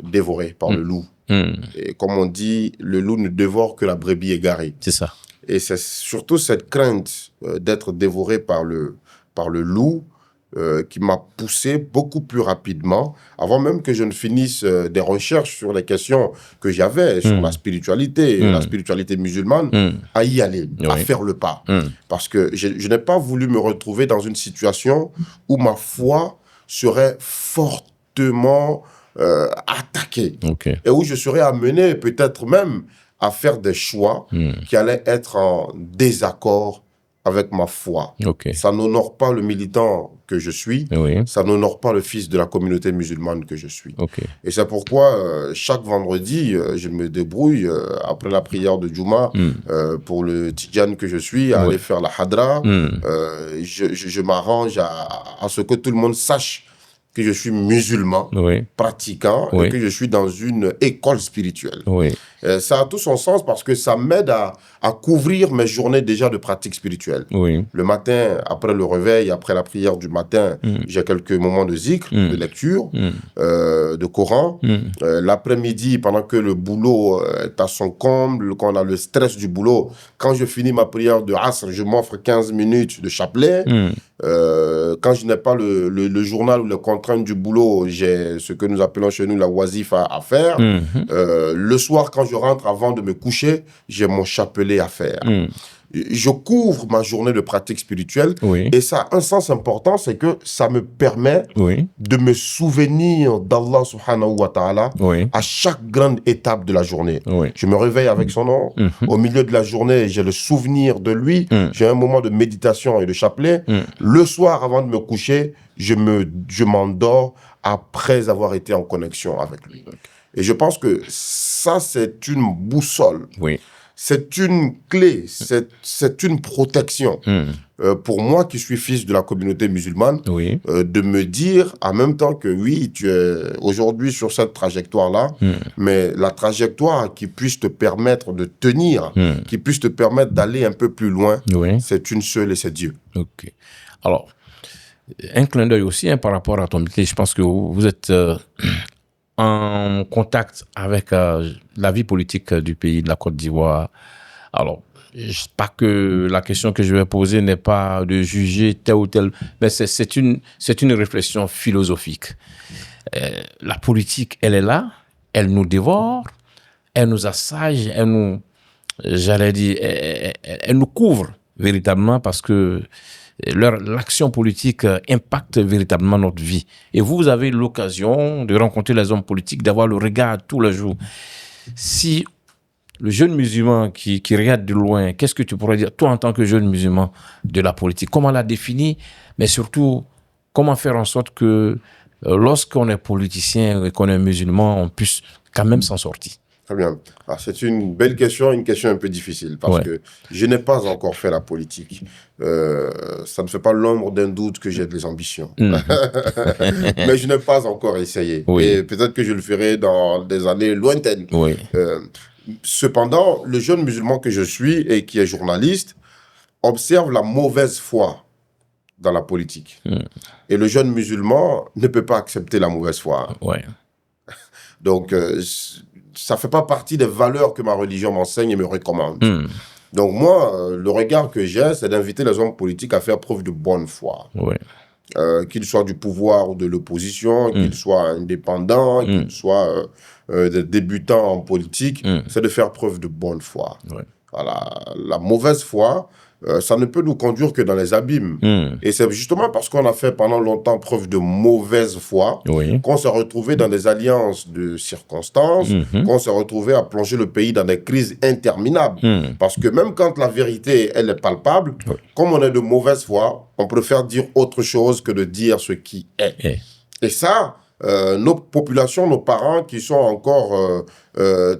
dévoré par le loup. Et comme on dit, le loup ne dévore que la brebis égarée. C'est ça. Et c'est surtout cette crainte d'être dévoré par le loup qui m'a poussé beaucoup plus rapidement, avant même que je ne finisse des recherches sur les questions que j'avais sur la spiritualité, la spiritualité musulmane, à y aller, à faire le pas. Parce que je n'ai pas voulu me retrouver dans une situation où ma foi serait fortement attaquée. Et où je serais amené peut-être même à faire des choix qui allaient être en désaccord avec ma foi. Ça n'honore pas le militant que je suis, ça n'honore pas le fils de la communauté musulmane que je suis. Et c'est pourquoi chaque vendredi, je me débrouille après la prière de Juma pour le Tidjane que je suis, à aller faire la Hadra. Je m'arrange à ce que tout le monde sache que je suis musulman, pratiquant, et que je suis dans une école spirituelle. Ça a tout son sens parce que ça m'aide à couvrir mes journées déjà de pratique spirituelle. Le matin, après le réveil, après la prière du matin, j'ai quelques moments de zikr, de lecture, de Coran. L'après-midi, pendant que le boulot est à son comble, quand on a le stress du boulot, quand je finis ma prière de Asr, je m'offre 15 minutes de chapelet. Quand je n'ai pas le journal ou les contraintes du boulot, j'ai ce que nous appelons chez nous la wazif à faire. Le soir, quand je rentre avant de me coucher, j'ai mon chapelet à faire. Je couvre ma journée de pratique spirituelle et ça a un sens important, c'est que ça me permet de me souvenir d'Allah subhanahu wa ta'ala à chaque grande étape de la journée. Je me réveille avec son nom. Au milieu de la journée, j'ai le souvenir de lui. J'ai un moment de méditation et de chapelet. Le soir, avant de me coucher, je m'endors après avoir été en connexion avec lui. Et je pense que ça, c'est une boussole. c'est une clé, c'est une protection. Pour moi qui suis fils de la communauté musulmane, de me dire en même temps que oui, tu es aujourd'hui sur cette trajectoire-là, mais la trajectoire qui puisse te permettre de tenir, qui puisse te permettre d'aller un peu plus loin, c'est une seule et c'est Dieu. Ok. Alors, un clin d'œil aussi par rapport à ton métier. Je pense que vous êtes en contact avec la vie politique du pays, de la Côte d'Ivoire. Alors, pas que la question que je vais poser n'est pas de juger tel ou tel, mais c'est une réflexion philosophique. La politique, elle est là, elle nous dévore, elle nous assage, elle nous, elle nous couvre véritablement parce que l'action politique impacte véritablement notre vie. Et vous avez l'occasion de rencontrer les hommes politiques, d'avoir le regard tous les jours. Si le jeune musulman qui regarde de loin, qu'est-ce que tu pourrais dire, toi en tant que jeune musulman, de la politique? Comment la définir? Mais surtout, comment faire en sorte que lorsqu'on est politicien et qu'on est musulman, on puisse quand même s'en sortir? Très bien. Alors, c'est une belle question, une question un peu difficile, parce que je n'ai pas encore fait la politique. Ça ne fait pas l'ombre d'un doute que j'ai des ambitions. Mais je n'ai pas encore essayé. Et peut-être que je le ferai dans des années lointaines. Cependant, le jeune musulman que je suis et qui est journaliste observe la mauvaise foi dans la politique. Et le jeune musulman ne peut pas accepter la mauvaise foi. Donc, ça ne fait pas partie des valeurs que ma religion m'enseigne et me recommande. Donc moi, le regard que j'ai, c'est d'inviter les hommes politiques à faire preuve de bonne foi. Qu'ils soient du pouvoir ou de l'opposition, qu'ils soient indépendants, qu'ils soient des débutants en politique, c'est de faire preuve de bonne foi. Voilà. La mauvaise foi, ça ne peut nous conduire que dans les abîmes. Et c'est justement parce qu'on a fait pendant longtemps preuve de mauvaise foi qu'on s'est retrouvé dans des alliances de circonstances, qu'on s'est retrouvé à plonger le pays dans des crises interminables. Parce que même quand la vérité, elle est palpable, comme on est de mauvaise foi, on préfère dire autre chose que de dire ce qui est. Et ça, nos populations, nos parents qui sont encore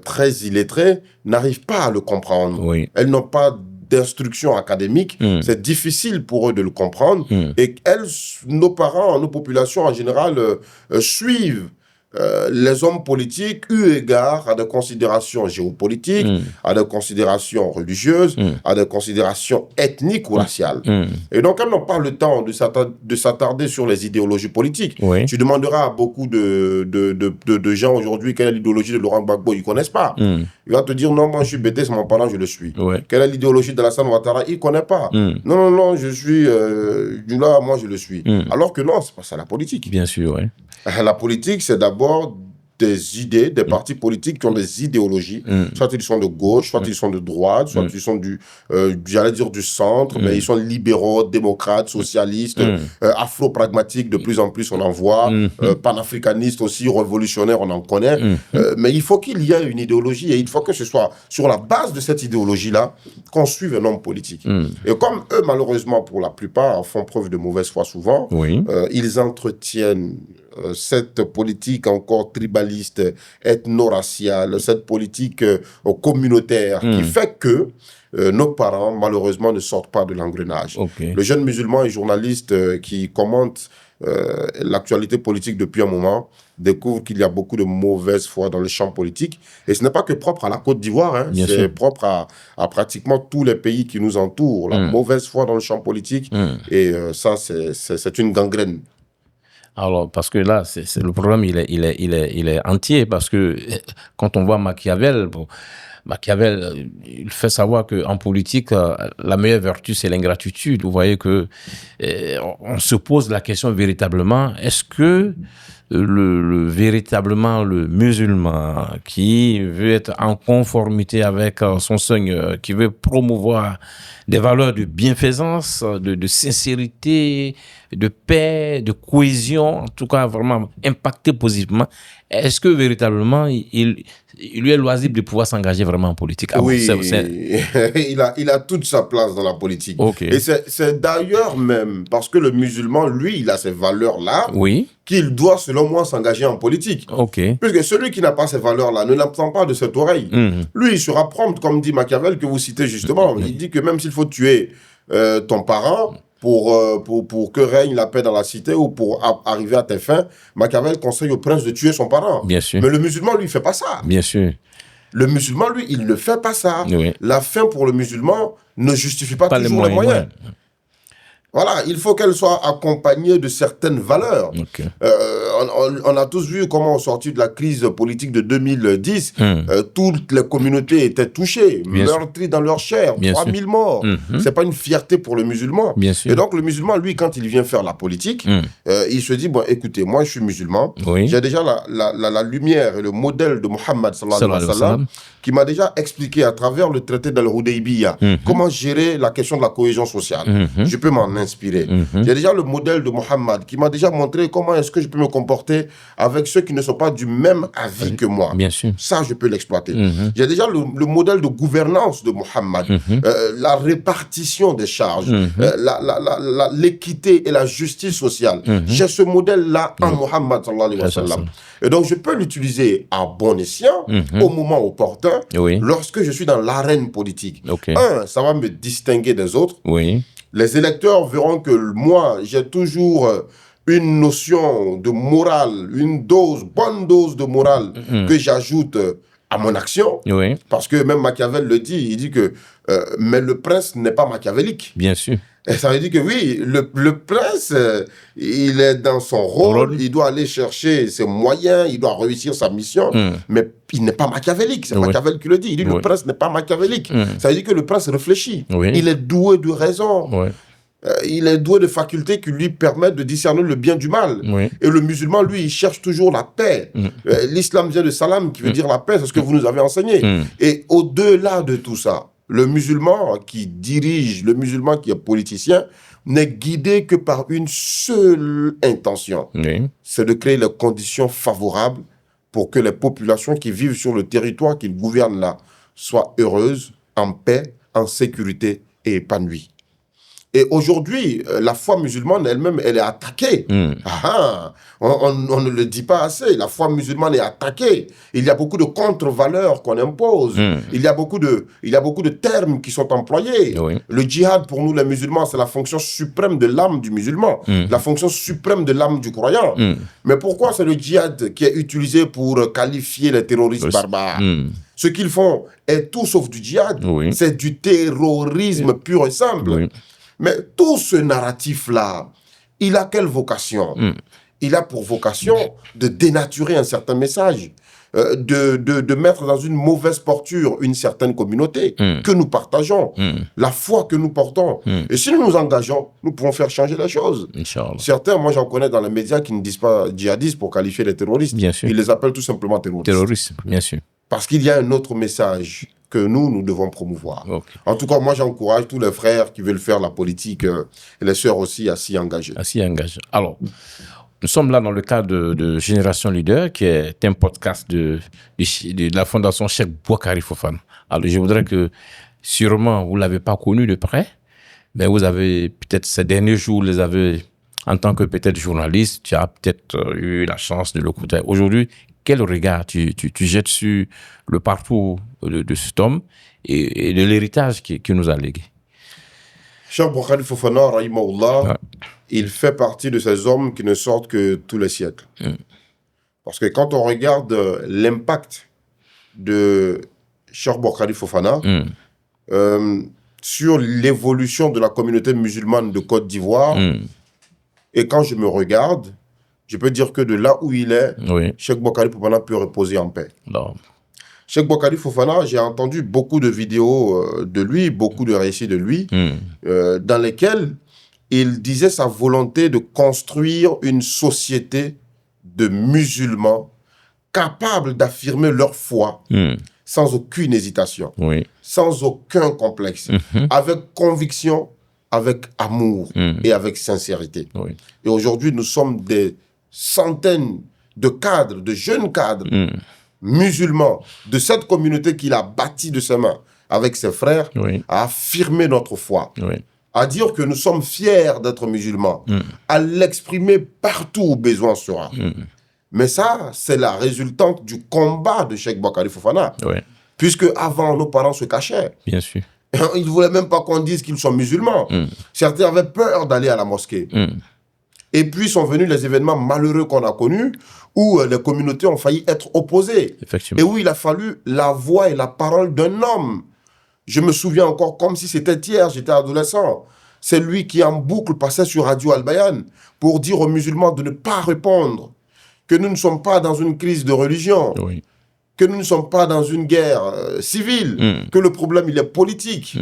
très illettrés, n'arrivent pas à le comprendre. Elles n'ont pas d'instruction académique, c'est difficile pour eux de le comprendre. Et nos parents, nos populations en général suivent les hommes politiques eu égard à des considérations géopolitiques, à des considérations religieuses, à des considérations ethniques ou raciales. Et donc, elles n'ont pas le temps de s'attarder sur les idéologies politiques. Tu demanderas à beaucoup de gens aujourd'hui quelle est l'idéologie de Laurent Gbagbo, ils ne connaissent pas. Il va te dire, non, moi je suis BD, c'est mon parent, je le suis. Quelle est l'idéologie de Alassane Ouattara? Il ne connaît pas. Non, je suis Djoula, moi je le suis. Alors que non, c'est pas ça la politique. Bien sûr, La politique, c'est d'abord des idées, des partis politiques qui ont des idéologies. Soit ils sont de gauche, soit ils sont de droite, soit ils sont j'allais dire du centre, mais ils sont libéraux, démocrates, socialistes, afro-pragmatiques, de plus en plus on en voit, panafricanistes aussi, révolutionnaires, on en connaît. Mais il faut qu'il y ait une idéologie et il faut que ce soit sur la base de cette idéologie-là qu'on suive un homme politique. Et comme eux, malheureusement, pour la plupart, font preuve de mauvaise foi souvent, ils entretiennent cette politique encore tribaliste, ethno-raciale, cette politique communautaire qui fait que nos parents, malheureusement, ne sortent pas de l'engrenage. Le jeune musulman et journaliste qui commente l'actualité politique depuis un moment découvre qu'il y a beaucoup de mauvaise foi dans le champ politique. Et ce n'est pas que propre à la Côte d'Ivoire, c'est propre à pratiquement tous les pays qui nous entourent. La mauvaise foi dans le champ politique. Et ça, c'est une gangrène. Alors, parce que là, le problème, il est entier, parce que quand on voit Machiavel, Machiavel, il fait savoir qu'en politique, la meilleure vertu, c'est l'ingratitude. Vous voyez que on se pose la question véritablement, est-ce que véritablement le musulman qui veut être en conformité avec son Seigneur, qui veut promouvoir des valeurs de bienfaisance, de sincérité, de paix, de cohésion, en tout cas vraiment impacter positivement, est-ce que véritablement il lui est loisible de pouvoir s'engager vraiment en politique? Oui, il a toute sa place dans la politique. Et c'est d'ailleurs même parce que le musulman, lui, il a ces valeurs-là qu'il doit, selon selon moi, s'engager en politique. Ok. Puisque celui qui n'a pas ces valeurs-là ne l'entend pas de cette oreille. Lui, il sera prompt, comme dit Machiavel, que vous citez justement. Il dit que même s'il faut tuer ton parent pour que règne la paix dans la cité ou pour arriver à tes fins, Machiavel conseille au prince de tuer son parent. Bien sûr. Mais le musulman, lui, il ne fait pas ça. Bien sûr. Le musulman, lui, il ne fait pas ça. Oui. La fin pour le musulman ne justifie pas toujours les moyens. Voilà, il faut qu'elle soit accompagnée de certaines valeurs. Okay. On a tous vu comment, au sorti de la crise politique de 2010, toutes les communautés étaient touchées, meurtries dans leur chair, 3000 morts. C'est pas une fierté pour le musulman. Bien sûr. Et donc, le musulman, lui, quand il vient faire la politique, il se dit, bon, écoutez, moi, je suis musulman, j'ai déjà la lumière et le modèle de Mohammed, sallallahu alayhi wa sallam, qui m'a déjà expliqué à travers le traité d'Al-Hudaybiyah comment gérer la question de la cohésion sociale. Je peux m'en inspirer. J'ai déjà le modèle de Mohammed qui m'a déjà montré comment est-ce que je peux me comporter avec ceux qui ne sont pas du même avis que moi. Bien sûr. Ça, je peux l'exploiter. J'ai déjà le modèle de gouvernance de Mohammed, la répartition des charges, l'équité et la justice sociale. J'ai ce modèle-là en Mohammed, sallallahu alayhi wa sallam. Et donc, je peux l'utiliser à bon escient, au moment opportun, lorsque je suis dans l'arène politique. Ça va me distinguer des autres. Les électeurs verront que moi, j'ai toujours une notion de morale, une bonne dose de morale que j'ajoute à mon action. Parce que même Machiavel le dit, il dit que mais le prince n'est pas machiavélique. Bien sûr. Et ça veut dire que oui, le prince, il est dans son rôle, il doit aller chercher ses moyens, il doit réussir sa mission, mais il n'est pas machiavélique. C'est Machiavel qui le dit. Il dit le prince n'est pas machiavélique. Ça veut dire que le prince réfléchit. Il est doué de raison. Il est doué de facultés qui lui permettent de discerner le bien du mal. Et le musulman, lui, il cherche toujours la paix. L'islam vient de salam, qui veut dire la paix, c'est ce que vous nous avez enseigné. Et au-delà de tout ça, le musulman qui dirige, le musulman qui est politicien, n'est guidé que par une seule intention. C'est de créer les conditions favorables pour que les populations qui vivent sur le territoire qu'il gouverne là soient heureuses, en paix, en sécurité et épanouies. Et aujourd'hui, la foi musulmane elle-même, elle est attaquée. On ne le dit pas assez. La foi musulmane est attaquée. Il y a beaucoup de contre-valeurs qu'on impose. Il y a beaucoup de termes qui sont employés. Le djihad, pour nous les musulmans, c'est la fonction suprême de l'âme du musulman. La fonction suprême de l'âme du croyant. Mais pourquoi c'est le djihad qui est utilisé pour qualifier les terroristes barbares? Ce qu'ils font est tout sauf du djihad. C'est du terrorisme pur et simple. Mais tout ce narratif-là, il a quelle vocation? Il a pour vocation de dénaturer un certain message, de mettre dans une mauvaise posture une certaine communauté que nous partageons, la foi que nous portons. Et si nous nous engageons, nous pouvons faire changer les choses. Inch'Allah. Certains, moi j'en connais dans les médias qui ne disent pas djihadistes pour qualifier les terroristes. Bien sûr. Ils les appellent tout simplement terroristes. Terroristes, bien sûr. Parce qu'il y a un autre message que nous devons promouvoir. En tout cas, moi, j'encourage tous les frères qui veulent faire la politique et les sœurs aussi à s'y engager. Alors, nous sommes là dans le cadre de Génération Leader, qui est un podcast de la Fondation Cheikh Boukari Fofana. Alors, je voudrais que, sûrement, vous ne l'avez pas connu de près, mais vous avez, peut-être ces derniers jours, vous les avez, en tant que peut-être journaliste, tu as peut-être eu la chance de l'écouter. Aujourd'hui, quel regard tu jettes sur le parcours de cet homme et de l'héritage qu'il nous a légué? Cheikh Boukari Fofana, rahimahullah, il fait partie de ces hommes qui ne sortent que tous les siècles. Parce que quand on regarde l'impact de Cheikh Boukari Fofana sur l'évolution de la communauté musulmane de Côte d'Ivoire, et quand je me regarde, je peux dire que de là où il est, Cheikh Boukari Fofana peut reposer en paix. Cheikh Boukari Fofana, j'ai entendu beaucoup de vidéos de lui, beaucoup de récits de lui, dans lesquels il disait sa volonté de construire une société de musulmans capables d'affirmer leur foi sans aucune hésitation, sans aucun complexe, avec conviction, avec amour et avec sincérité. Et aujourd'hui, nous sommes des centaines de cadres, de jeunes cadres musulmans de cette communauté qu'il a bâtie de ses mains avec ses frères à affirmer notre foi, à dire que nous sommes fiers d'être musulmans, à l'exprimer partout où besoin sera. Mais ça, c'est la résultante du combat de Cheikh Boukari Fofana. Oui. Puisque avant, nos parents se cachaient. Bien sûr. Ils ne voulaient même pas qu'on dise qu'ils sont musulmans. Certains avaient peur d'aller à la mosquée. Et puis sont venus les événements malheureux qu'on a connus, où les communautés ont failli être opposées. Effectivement. Et où il a fallu la voix et la parole d'un homme. Je me souviens encore comme si c'était hier, j'étais adolescent. C'est lui qui en boucle passait sur Radio Al-Bayan pour dire aux musulmans de ne pas répondre, que nous ne sommes pas dans une crise de religion, Oui. que nous ne sommes pas dans une guerre civile, que le problème il est politique.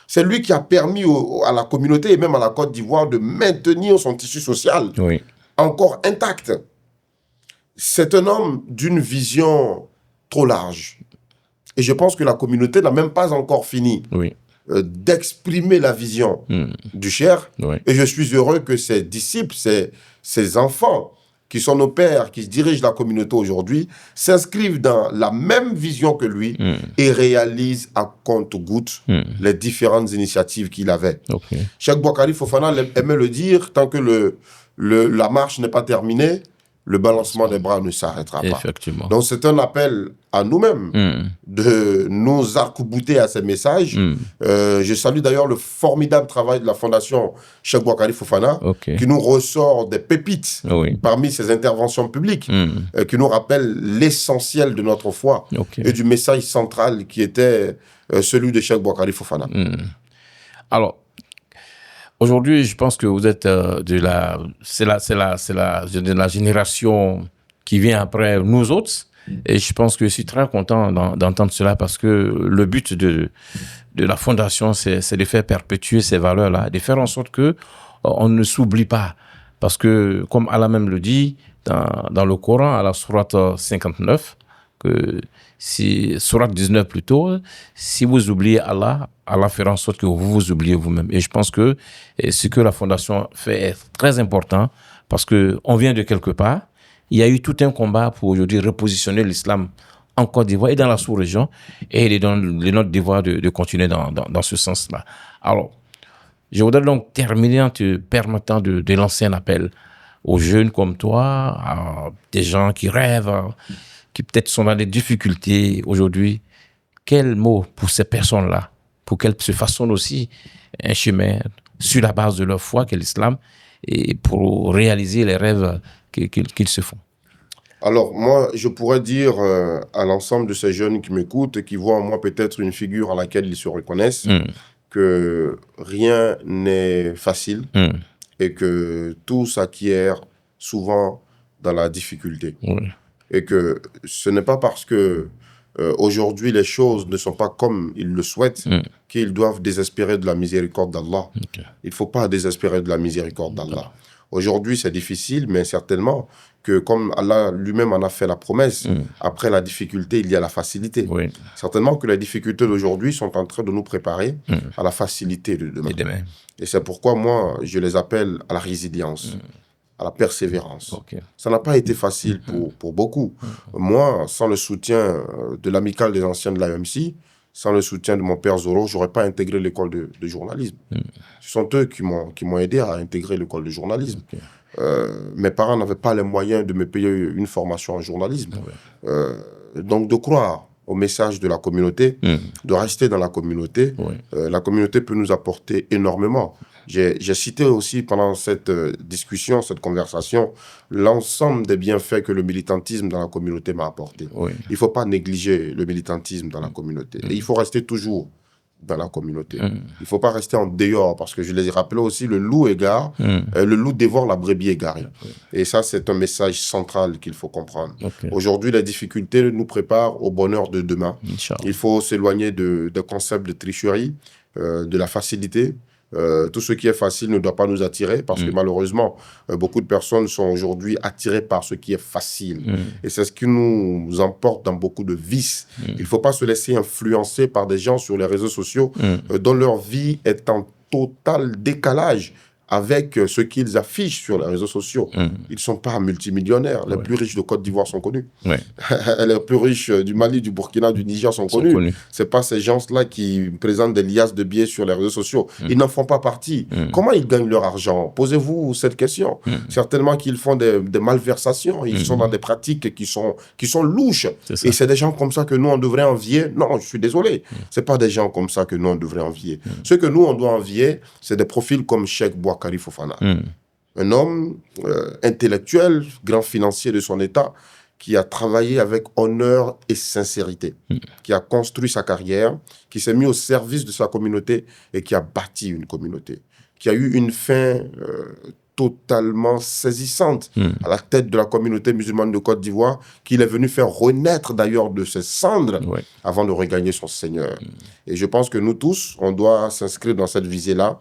C'est lui qui a permis à la communauté et même à la Côte d'Ivoire de maintenir son tissu social encore intact. C'est un homme d'une vision trop large. Et je pense que la communauté n'a même pas encore fini d'exprimer la vision du Cheikh. Et je suis heureux que ses disciples, ses enfants, qui sont nos pères, qui dirigent la communauté aujourd'hui, s'inscrivent dans la même vision que lui et réalisent à compte-gouttes les différentes initiatives qu'il avait. Cheikh Boukari Fofana aimait le dire, tant que la marche n'est pas terminée, le balancement des bras ne s'arrêtera pas. Effectivement. Donc c'est un appel à nous-mêmes de nous arc-bouter à ces messages. Je salue d'ailleurs le formidable travail de la Fondation Cheikh Boukari Fofana, qui nous ressort des pépites parmi ses interventions publiques, qui nous rappelle l'essentiel de notre foi et du message central qui était celui de Cheikh Boukari Fofana. Alors, aujourd'hui, je pense que vous êtes de la génération qui vient après nous autres. Et je pense que je suis très content d'entendre cela parce que le but de la Fondation, c'est de faire perpétuer ces valeurs-là, de faire en sorte que on ne s'oublie pas. Parce que, comme Allah même le dit dans le Coran, à la sourate 59, sourate 19 plutôt, si vous oubliez Allah, Allah fera en sorte que vous vous oubliez vous-même. Et je pense que ce que la Fondation fait est très important parce qu'on vient de quelque part. Il y a eu tout un combat pour aujourd'hui repositionner l'islam en Côte d'Ivoire et dans la sous-région. Et il est dans notre devoir de continuer dans ce sens-là. Alors, je voudrais donc terminer en te permettant de lancer un appel aux jeunes comme toi, à des gens qui rêvent, qui peut-être sont dans des difficultés aujourd'hui. Quel mot pour ces personnes-là, pour qu'elles se façonnent aussi un chemin sur la base de leur foi, qu'est l'islam, et pour réaliser les rêves qu'ils se font? Alors, moi, je pourrais dire à l'ensemble de ces jeunes qui m'écoutent et qui voient en moi peut-être une figure à laquelle ils se reconnaissent, que rien n'est facile et que tout s'acquiert souvent dans la difficulté. Et que ce n'est pas parce que aujourd'hui les choses ne sont pas comme ils le souhaitent qu'ils doivent désespérer de la miséricorde d'Allah. Il ne faut pas désespérer de la miséricorde d'Allah. Aujourd'hui, c'est difficile, mais certainement que comme Allah lui-même en a fait la promesse, après la difficulté, il y a la facilité. Certainement que les difficultés d'aujourd'hui sont en train de nous préparer à la facilité de demain. Et c'est pourquoi moi, je les appelle à la résilience, à la persévérance. Ça n'a pas été facile pour beaucoup. Moi, sans le soutien de l'amicale des anciens de l'AMC, sans le soutien de mon père Zoro, je n'aurais pas intégré l'école de journalisme. Ce sont eux qui m'ont aidé à intégrer l'école de journalisme. Mes parents n'avaient pas les moyens de me payer une formation en journalisme. Donc de croire au message de la communauté, de rester dans la communauté. La communauté peut nous apporter énormément. J'ai cité aussi pendant cette discussion, cette conversation, l'ensemble des bienfaits que le militantisme dans la communauté m'a apporté. Il ne faut pas négliger le militantisme dans la communauté. Et il faut rester toujours dans la communauté. Il ne faut pas rester en dehors, parce que je les ai rappelé aussi, le loup égare, le loup dévore la brebis égarée. Et ça, c'est un message central qu'il faut comprendre. Aujourd'hui, les difficultés nous préparent au bonheur de demain. Il faut s'éloigner des concepts de tricherie, de la facilité. Tout ce qui est facile ne doit pas nous attirer parce que malheureusement, beaucoup de personnes sont aujourd'hui attirées par ce qui est facile. Et c'est ce qui nous emporte dans beaucoup de vices. Il ne faut pas se laisser influencer par des gens sur les réseaux sociaux dont leur vie est en total décalage avec ce qu'ils affichent sur les réseaux sociaux. Ils ne sont pas multimillionnaires. Les plus riches de Côte d'Ivoire sont connus. Les plus riches du Mali, du Burkina, du Niger sont connus. Ce n'est pas ces gens-là qui présentent des liasses de billets sur les réseaux sociaux. Ils n'en font pas partie. Comment ils gagnent leur argent? Posez-vous cette question. Certainement qu'ils font des malversations. Ils sont dans des pratiques qui sont louches. Et c'est des gens comme ça que nous, on devrait envier. Non, je suis désolé. Ce n'est pas des gens comme ça que nous, on devrait envier. Ce que nous, on doit envier, c'est des profils comme Cheikh Boakari Fofana. Un homme intellectuel, grand financier de son État, qui a travaillé avec honneur et sincérité, qui a construit sa carrière, qui s'est mis au service de sa communauté et qui a bâti une communauté, qui a eu une fin totalement saisissante à la tête de la communauté musulmane de Côte d'Ivoire, qu'il est venu faire renaître d'ailleurs de ses cendres avant de regagner son Seigneur. Et je pense que nous tous, on doit s'inscrire dans cette visée-là,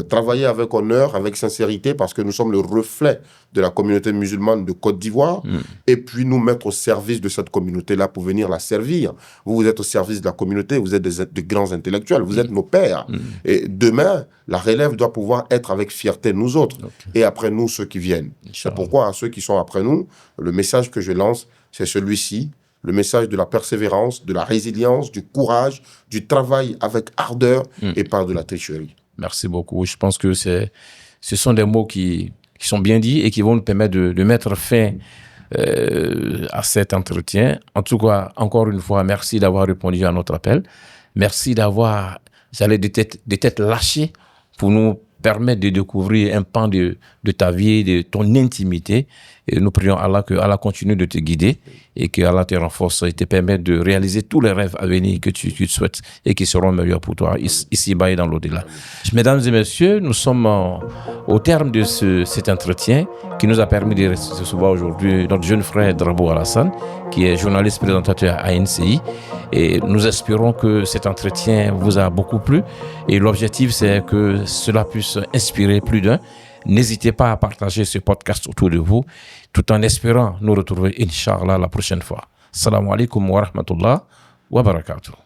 travailler avec honneur, avec sincérité, parce que nous sommes le reflet de la communauté musulmane de Côte d'Ivoire, et puis nous mettre au service de cette communauté-là pour venir la servir. Vous êtes au service de la communauté, vous êtes de grands intellectuels, vous êtes nos pères. Et demain, la relève doit pouvoir être avec fierté nous autres, et après nous, ceux qui viennent. C'est pourquoi à ceux qui sont après nous, le message que je lance, c'est celui-ci, le message de la persévérance, de la résilience, du courage, du travail avec ardeur et pas de la tricherie. Merci beaucoup. Je pense que ce sont des mots qui sont bien dits et qui vont nous permettre de mettre fin à cet entretien. En tout cas, encore une fois, merci d'avoir répondu à notre appel. Merci d'avoir, des têtes lâchées pour nous permettre de découvrir un pan de ta vie, de ton intimité. Et nous prions Allah que Allah continue de te guider et que Allah te renforce et te permette de réaliser tous les rêves à venir que tu souhaites et qui seront meilleurs pour toi ici-bas et dans l'au-delà. Mesdames et messieurs, nous sommes au terme de cet entretien qui nous a permis de recevoir aujourd'hui notre jeune frère Drabo Alassane, qui est journaliste présentateur à NCI. Et nous espérons que cet entretien vous a beaucoup plu. Et l'objectif, c'est que cela puisse inspirer plus d'un. N'hésitez pas à partager ce podcast autour de vous, tout en espérant nous retrouver, Inch'Allah, la prochaine fois. Assalamu alaikum wa rahmatullah wa barakatuh.